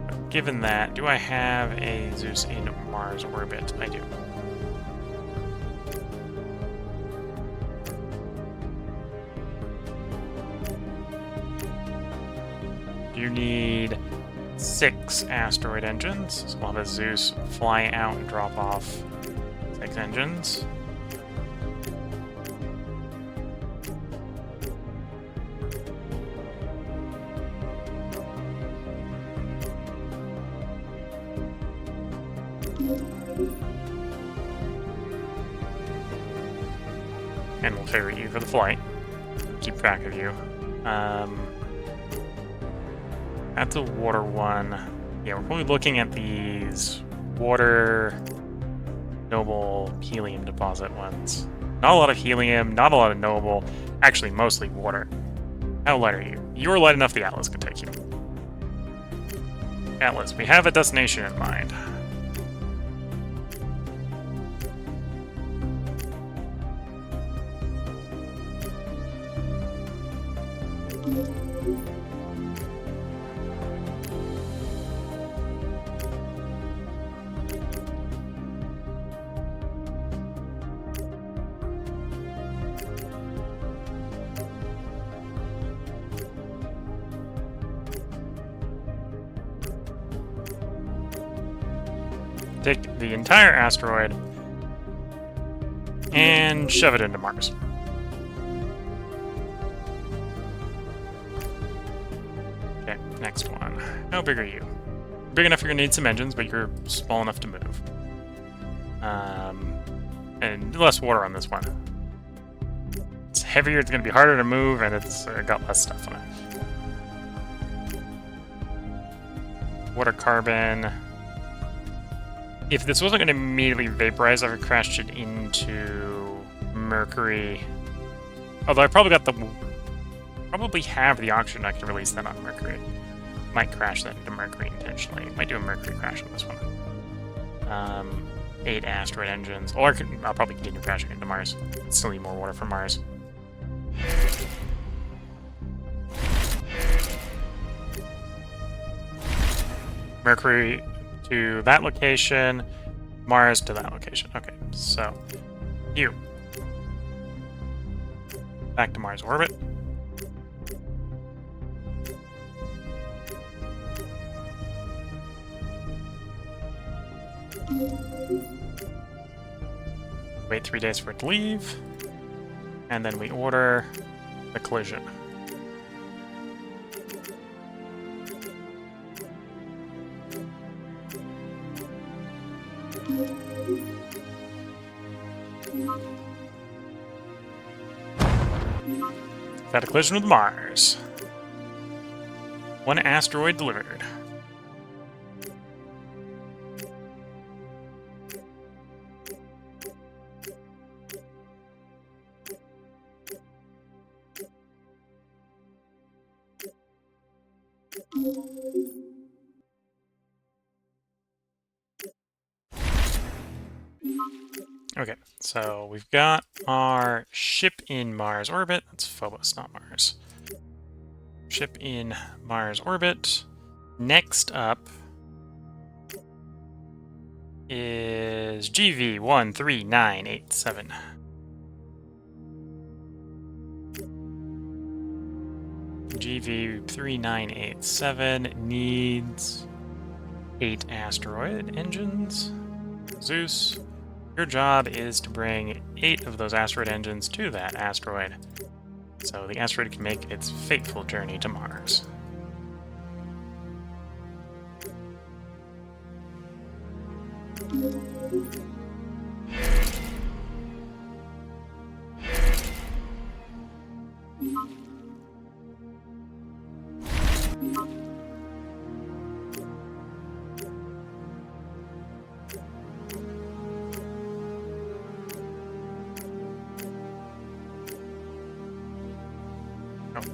But given that, do I have a Zeus in Mars orbit? I do. You need 6 asteroid engines, so we'll have a Zeus fly out and drop off 6 engines. And we'll ferry you for the flight. Keep track of you. That's a water one. Yeah, we're probably looking at these water noble helium deposit ones. Not a lot of helium, not a lot of noble. Actually, mostly water. How light are you? You're light enough the Atlas can take you. Atlas, we have a destination in mind. Take the entire asteroid and shove it into Mars. Okay, next one. How big are you? Big enough you're gonna need some engines, but you're small enough to move. And less water on this one. It's heavier, it's gonna be harder to move, and it's got less stuff on it. Water carbon. If this wasn't going to immediately vaporize, I would crash it into Mercury. Although I probably have the oxygen, I can release that on Mercury. Might crash that into Mercury intentionally. Might do a Mercury crash on this one. 8 asteroid engines. Or I'll probably continue crashing into Mars. Still need more water from Mars. Mercury to that location, Mars to that location. Okay, so you back to Mars orbit. Wait 3 days for it to leave, and then we order the collision. Got a collision with Mars. 1 asteroid delivered. Okay, so we've got our ship in Mars orbit. That's Phobos, not Mars. Ship in Mars orbit. Next up is GV13987. GV3987 needs 8 asteroid engines. Zeus. Your job is to bring 8 of those asteroid engines to that asteroid, so the asteroid can make its fateful journey to Mars.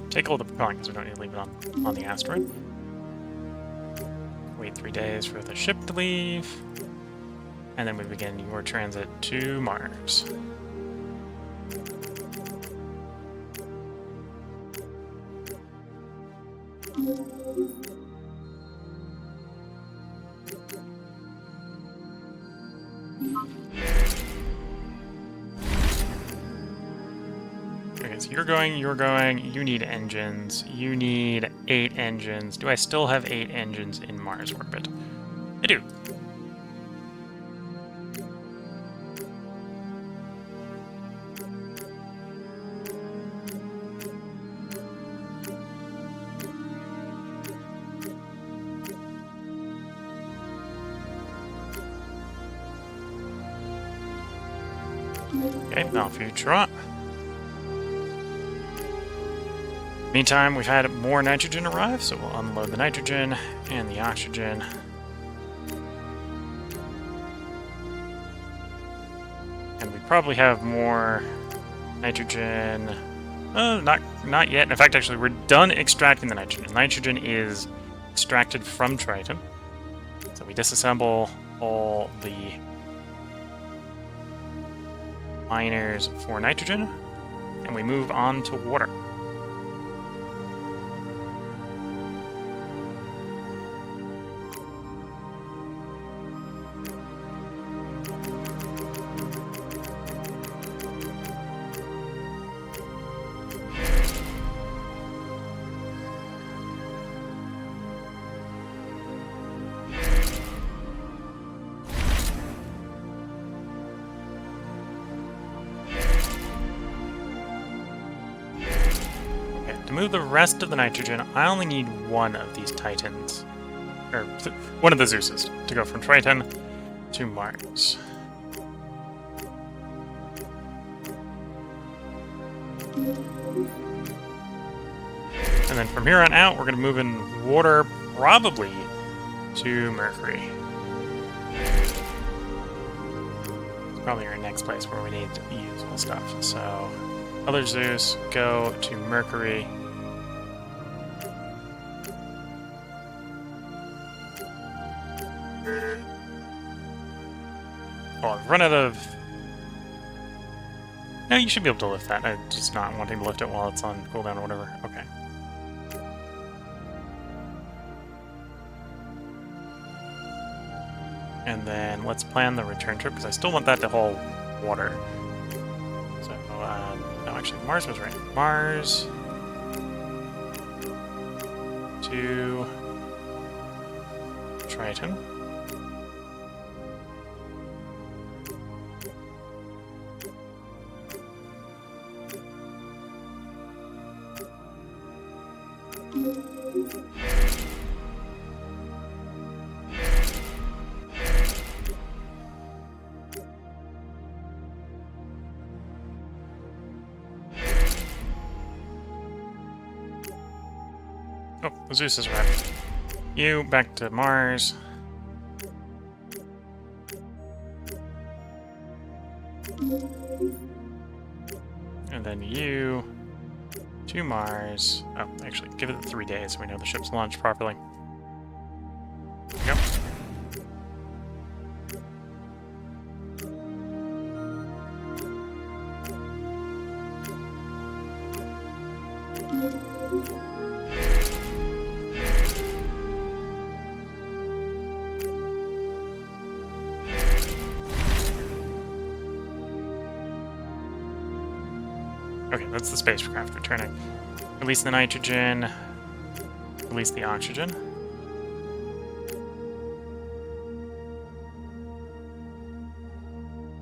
Take all the propellant because we don't need to leave it on the asteroid. Wait 3 days for the ship to leave. And then we begin your transit to Mars. Okay, so you're going, you need engines. You need 8 engines. Do I still have 8 engines in Mars orbit? I do. Okay, now if you trot. Meantime, we've had more nitrogen arrive, so we'll unload the nitrogen and the oxygen. And we probably have more nitrogen. Oh, not yet. In fact, actually, we're done extracting the nitrogen. Nitrogen is extracted from Triton. So we disassemble all the miners for nitrogen, and we move on to water. To move the rest of the nitrogen, I only need one of these Titans, or one of the Zeuses, to go from Triton to Mars. And then from here on out, we're going to move in water, probably to Mercury. It's probably our next place where we need useful stuff. So, other Zeus, go to Mercury. Oh, I've run out of... No, you should be able to lift that. I'm just not wanting to lift it while it's on cooldown or whatever. Okay. And then let's plan the return trip, because I still want that to hold water. So, no, actually, Mars was right. Mars to Triton. Oh, Zeus is right. You back to Mars. And then you to Mars. Oh, actually, give it 3 days so we know the ship's launched properly. There we go. Okay, that's the spacecraft returning. Release the nitrogen. Release the oxygen.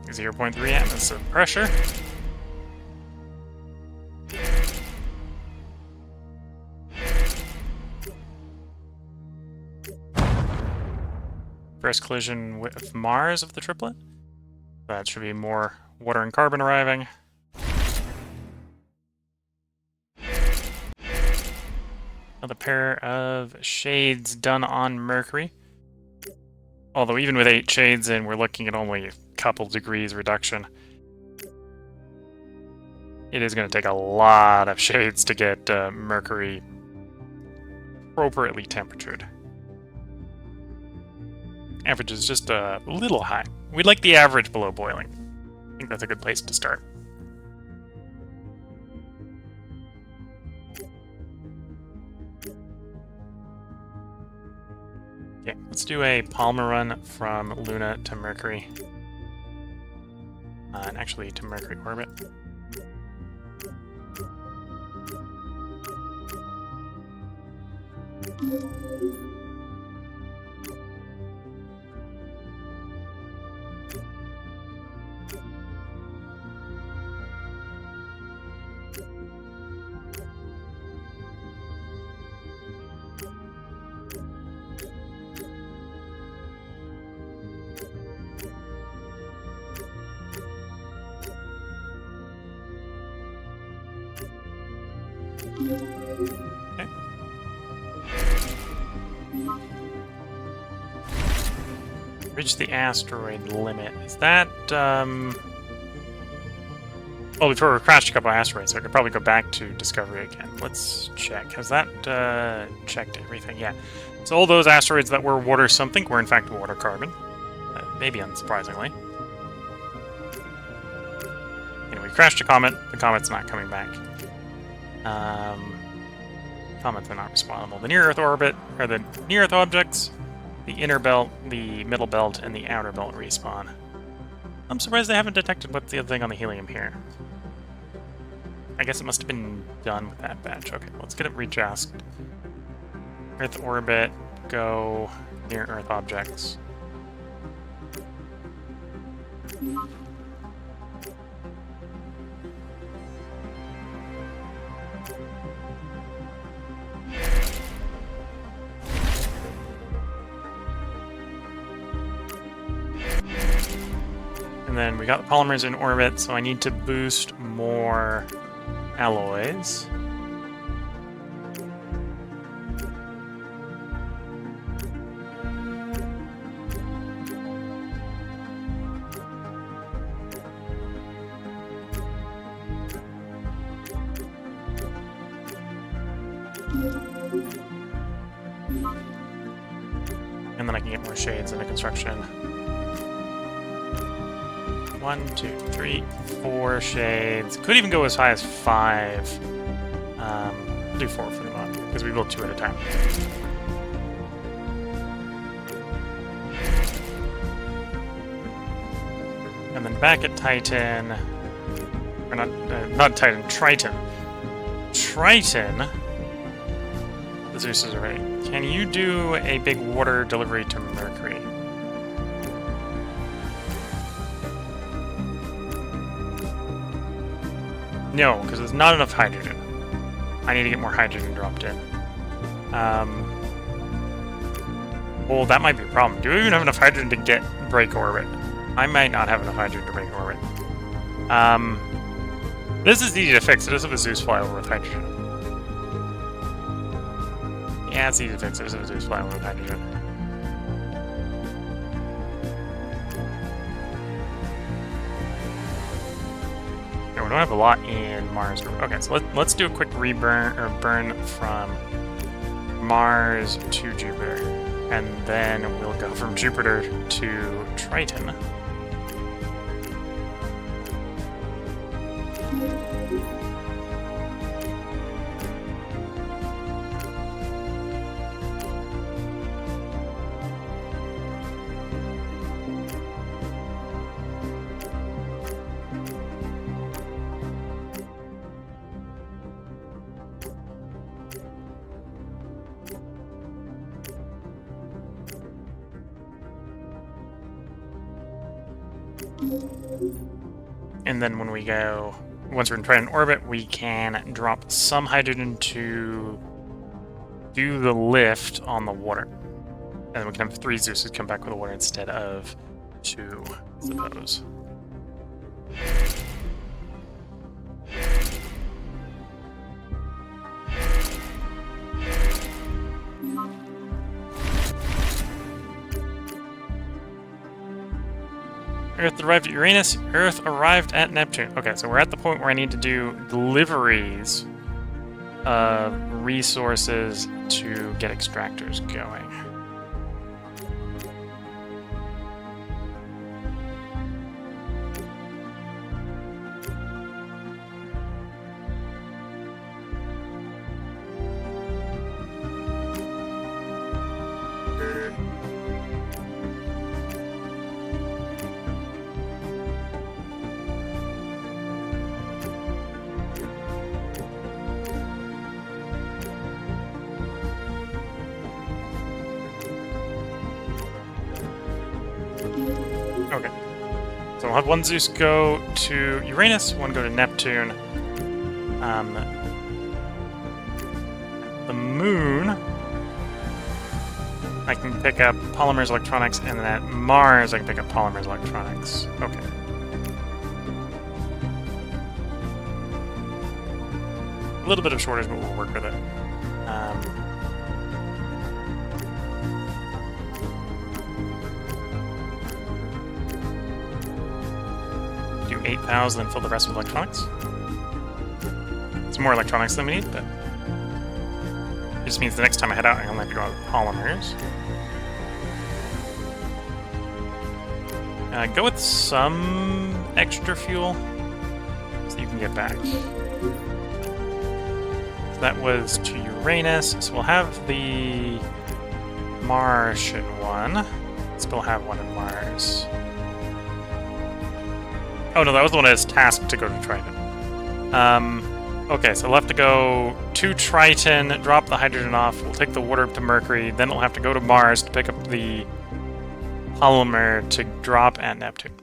.3 atmosphere pressure. first collision with Mars of the triplet. That should be more water and carbon arriving. Another pair of shades done on Mercury. Although even with 8 shades in, we're looking at only a couple degrees reduction. It is going to take a lot of shades to get Mercury appropriately temperatured. Average is just a little high. We'd like the average below boiling. I think that's a good place to start. Okay, let's do a polymer run from Luna to Mercury. And actually to Mercury orbit. Okay. Reach the asteroid limit. Is that, well, before we crashed a couple of asteroids, so I could probably go back to Discovery again. Let's check. Has that, checked everything? Yeah. So all those asteroids that were water something were in fact water carbon. Maybe unsurprisingly. Anyway, we crashed a comet. The comet's not coming back. Comets are not respawnable. The near-Earth orbit, or the near-Earth objects, the inner belt, the middle belt, and the outer belt respawn. I'm surprised they haven't detected what's the other thing on the helium here. I guess it must have been done with that batch. Okay, let's get it rejasked. Earth orbit, go near-Earth objects. And then we got the polymers in orbit, so I need to boost more alloys. And then I can get more shades into construction. 1, 2, 3, 4 shades. Could even go as high as 5. We'll do 4 for the moment, because we build 2 at a time. And then back at Titan... Or not Titan, Triton. Triton... The Zeus is right. Can you do a big water delivery to Mercury? No, because there's not enough hydrogen. I need to get more hydrogen dropped in. Well, that might be a problem. Do we even have enough hydrogen to break orbit? I might not have enough hydrogen to break orbit. This is easy to fix. It does have a Zeus flyover with hydrogen. Yeah, it's easy to fix. It does have a Zeus flyover with hydrogen. We don't have a lot in Mars. Okay, so let's do a quick burn from Mars to Jupiter, and then we'll go from Jupiter to Triton. And then when we go, once we're in Triton orbit, we can drop some hydrogen to do the lift on the water. And then we can have 3 Zeuses come back with the water instead of 2, I suppose. Earth arrived at Uranus, Earth arrived at Neptune. Okay, so we're at the point where I need to do deliveries of resources to get extractors going. Okay. So we'll have 1 Zeus go to Uranus, 1 go to Neptune. The moon, I can pick up Polymers Electronics, and then at Mars I can pick up Polymers Electronics. Okay. A little bit of shortage, but we'll work with it. Do 8,000 and fill the rest with electronics. It's more electronics than we need, but it just means the next time I head out, I only have to go with polymers. Go with some extra fuel so you can get back. So that was to Uranus, so we'll have the Martian one. Still have one in Mars. Oh no, that was the one that is tasked to go to Triton. Okay, so we'll have to go to Triton, drop the hydrogen off, we'll take the water up to Mercury, then we'll have to go to Mars to pick up the polymer to drop at Neptune.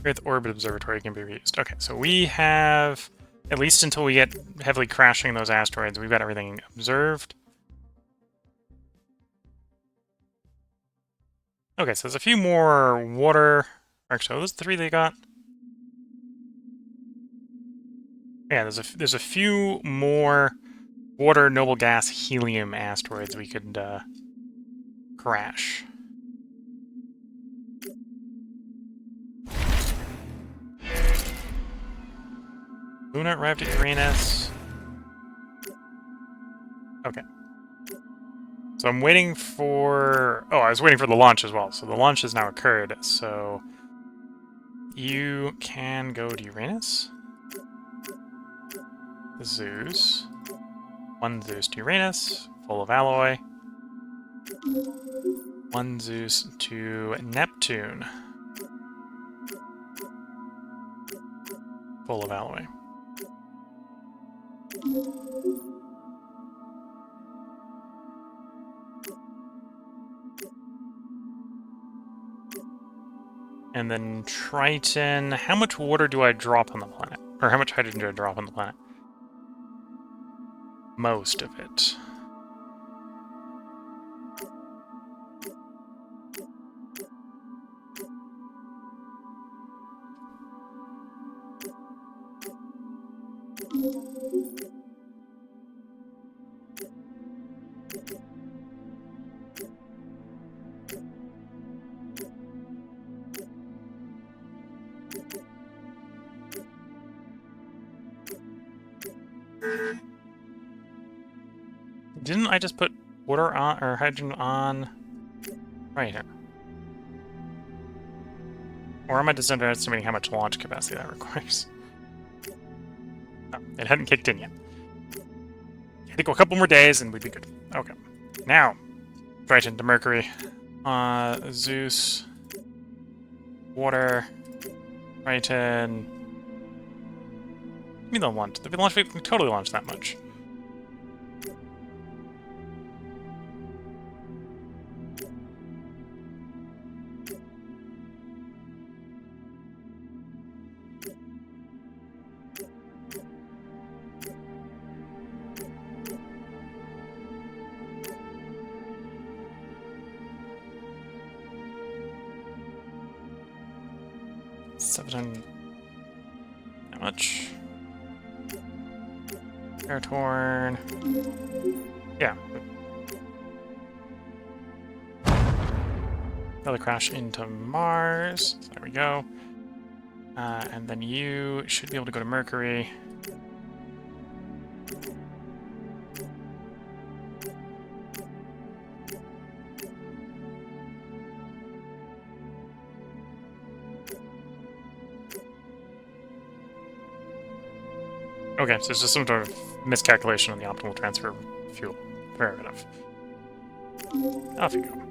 Earth Orbit Observatory can be reused. Okay, so we have, at least until we get heavily crashing those asteroids, we've got everything observed. Okay, so there's a few more water... Actually, those are the 3 they got. Yeah, there's a few more water, noble gas, helium asteroids we could crash. Luna arrived at Uranus. Okay. So I'm waiting for... Oh, I was waiting for the launch as well. So the launch has now occurred. So you can go to Uranus. Zeus. 1 Zeus to Uranus, full of alloy. 1 Zeus to Neptune, full of alloy. And then Triton, how much water do I drop on the planet? Or how much hydrogen do I drop on the planet? Most of it. Didn't I just put water on, or hydrogen on right here? Or am I just underestimating how much launch capacity that requires? Oh, it hadn't kicked in yet. I had to go a couple more days and we'd be good. Okay. Now, Triton to Mercury. Zeus. Water. Triton. I mean, they'll launch. They'll launch. We can totally launch that much. 700. How much? Air torn. Yeah. Another crash into Mars. So there we go. And then you should be able to go to Mercury. Okay, so it's just some sort of miscalculation on the optimal transfer of fuel. Fair enough. Off you go.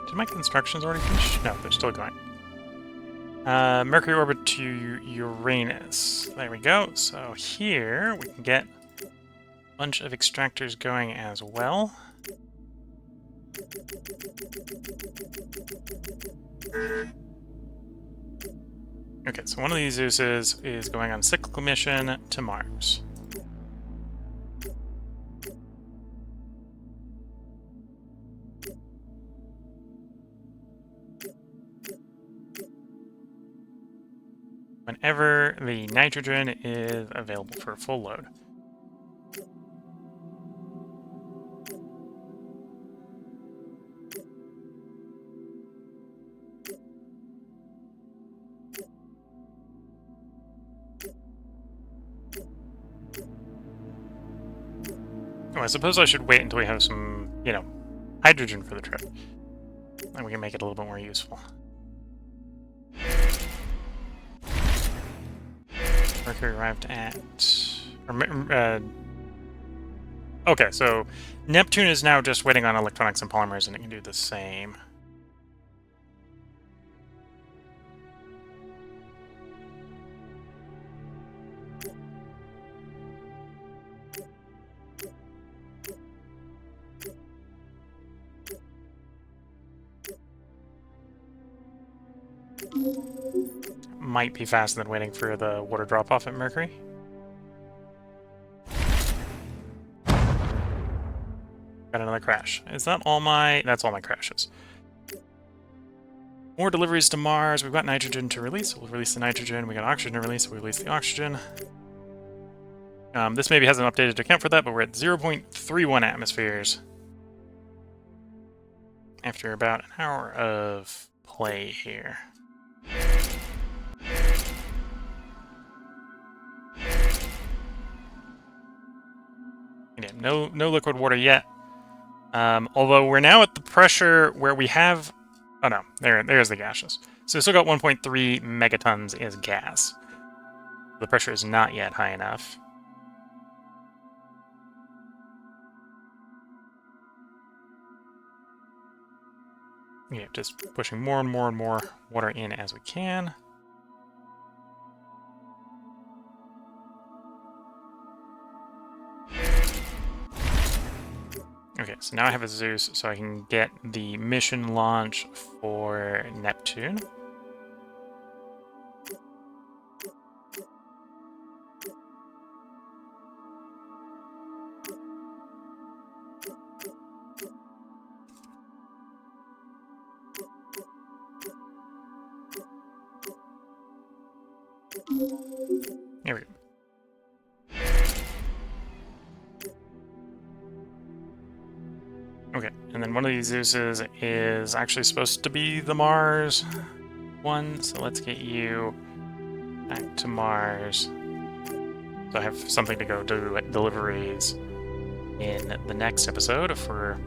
Did my constructions already finish? No, they're still going. Mercury orbit to Uranus. There we go. So here we can get a bunch of extractors going as well. Okay, so one of these Zeuses is going on a cyclical mission to Mars. Whenever the nitrogen is available for a full load. Oh, I suppose I should wait until we have some, you know, hydrogen for the trip. Then we can make it a little bit more useful. Mercury arrived at... okay, so Neptune is now just waiting on electronics and polymers, and it can do the same. Might be faster than waiting for the water drop-off at Mercury. Got another crash. Is that all my... That's all my crashes. More deliveries to Mars. We've got nitrogen to release. We'll release the nitrogen. We got oxygen to release. We'll release the oxygen. This maybe hasn't updated to account for that, but we're at 0.31 atmospheres. After about an hour of play here. Yeah, no liquid water yet. Although we're now at the pressure where we have... Oh no, there's the gaseous. So we still got 1.3 megatons as gas. The pressure is not yet high enough. Yeah, just pushing more and more and more water in as we can. Okay, so now I have a Zeus, so I can get the mission launch for Neptune. Here we go. Okay, and then one of these Zeuses is actually supposed to be the Mars one, so let's get you back to Mars. So I have something to go do at deliveries in the next episode for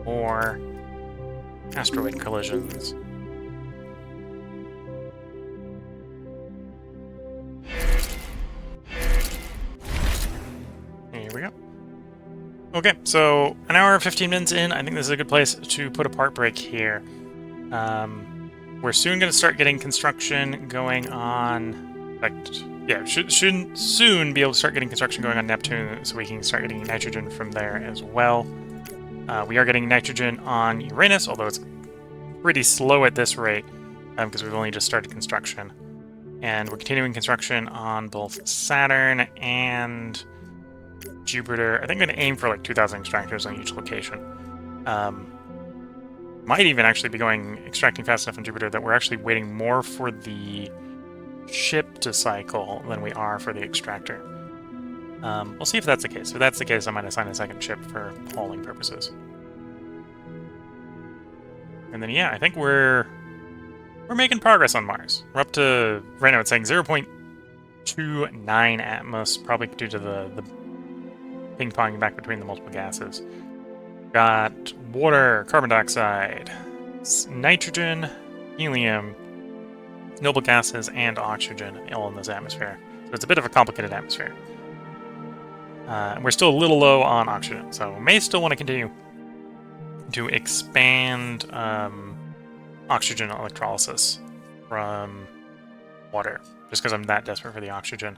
more asteroid collisions. Here we go. Okay, so an hour and 15 minutes in, I think this is a good place to put a part break here. We're soon going to start getting construction going on... In fact, yeah, should soon be able to start getting construction going on Neptune, so we can start getting nitrogen from there as well. We are getting nitrogen on Uranus, although it's pretty slow at this rate, because we've only just started construction. And we're continuing construction on both Saturn and Jupiter. I think I'm going to aim for like 2,000 extractors on each location. Might even actually be extracting fast enough on Jupiter that we're actually waiting more for the ship to cycle than we are for the extractor. We'll see if that's the case. If that's the case, I might assign a second ship for hauling purposes. And then, yeah, I think we're making progress on Mars. We're up to, right now it's saying 0.29 atmos, probably due to the ping-ponging back between the multiple gases. Got water, carbon dioxide, nitrogen, helium, noble gases, and oxygen all in this atmosphere. So it's a bit of a complicated atmosphere. We're still a little low on oxygen, so we may still want to continue to expand oxygen electrolysis from water, just because I'm that desperate for the oxygen.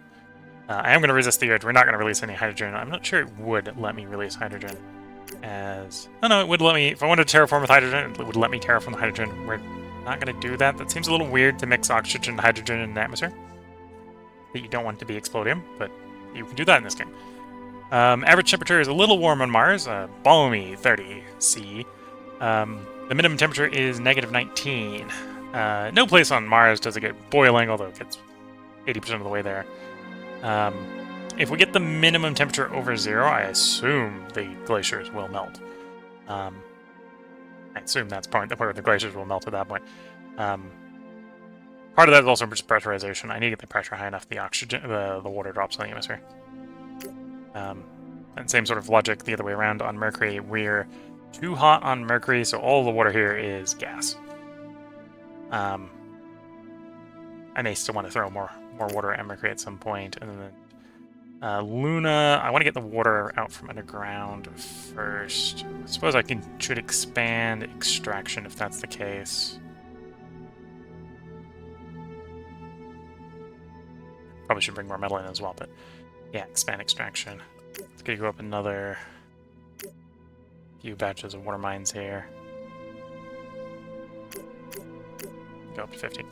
I am going to resist the urge. We're not going to release any hydrogen. I'm not sure it would let me release hydrogen as... Oh no, it would let me... If I wanted to terraform with hydrogen, it would let me terraform the hydrogen. We're not going to do that. That seems a little weird to mix oxygen and hydrogen in an atmosphere that you don't want to be explodium, but you can do that in this game. Average temperature is a little warm on Mars, balmy 30 C. The minimum temperature is -19. No place on Mars does it get boiling, although it gets 80% of the way there. If we get the minimum temperature over 0, I assume the glaciers will melt. I assume that's the point where the glaciers will melt at that point. Part of that is also just pressurization. I need to get the pressure high enough the water drops in the atmosphere. And same sort of logic the other way around on Mercury. We're too hot on Mercury, so all the water here is gas. I may still want to throw more water at Mercury at some point. And then Luna, I want to get the water out from underground first. I suppose I should expand extraction if that's the case. Probably should bring more metal in as well, but yeah, expand extraction. It's gonna go up another few batches of water mines here. Go up to 50.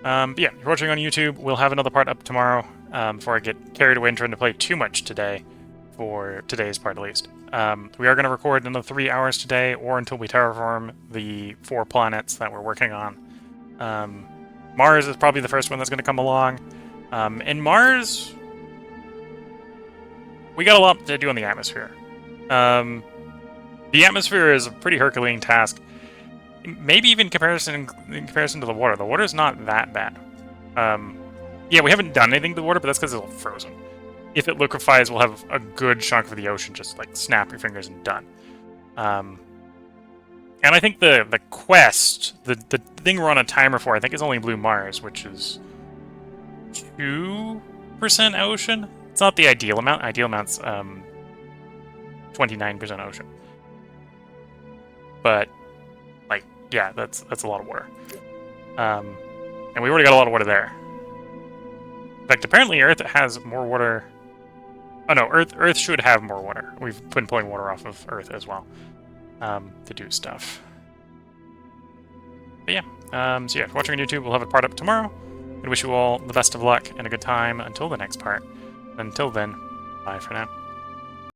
But yeah, if you're watching on YouTube, we'll have another part up tomorrow before I get carried away and trying to play too much today, for today's part at least. We are going to record another 3 hours today, or until we terraform the 4 planets that we're working on. Mars is probably the first one that's going to come along. And Mars, we got a lot to do on the atmosphere. The atmosphere is a pretty Herculean task. Maybe even in comparison to the water. The water is not that bad. Yeah, we haven't done anything to the water, but that's because it's all frozen. If it liquefies, we'll have a good chunk of the ocean just like snap your fingers and done. And I think the quest, the thing we're on a timer for, I think is only Blue Mars, which is 2% ocean. It's not the ideal amount. Ideal amount's 29% ocean. But like, yeah, that's a lot of water. And we already got a lot of water there. In fact, apparently Earth has more water. Oh no, Earth should have more water. We've been pulling water off of Earth as well to do stuff. But yeah, so yeah, if you're watching on YouTube, we'll have a part up tomorrow. I wish you all the best of luck and a good time until the next part. Until then, bye for now.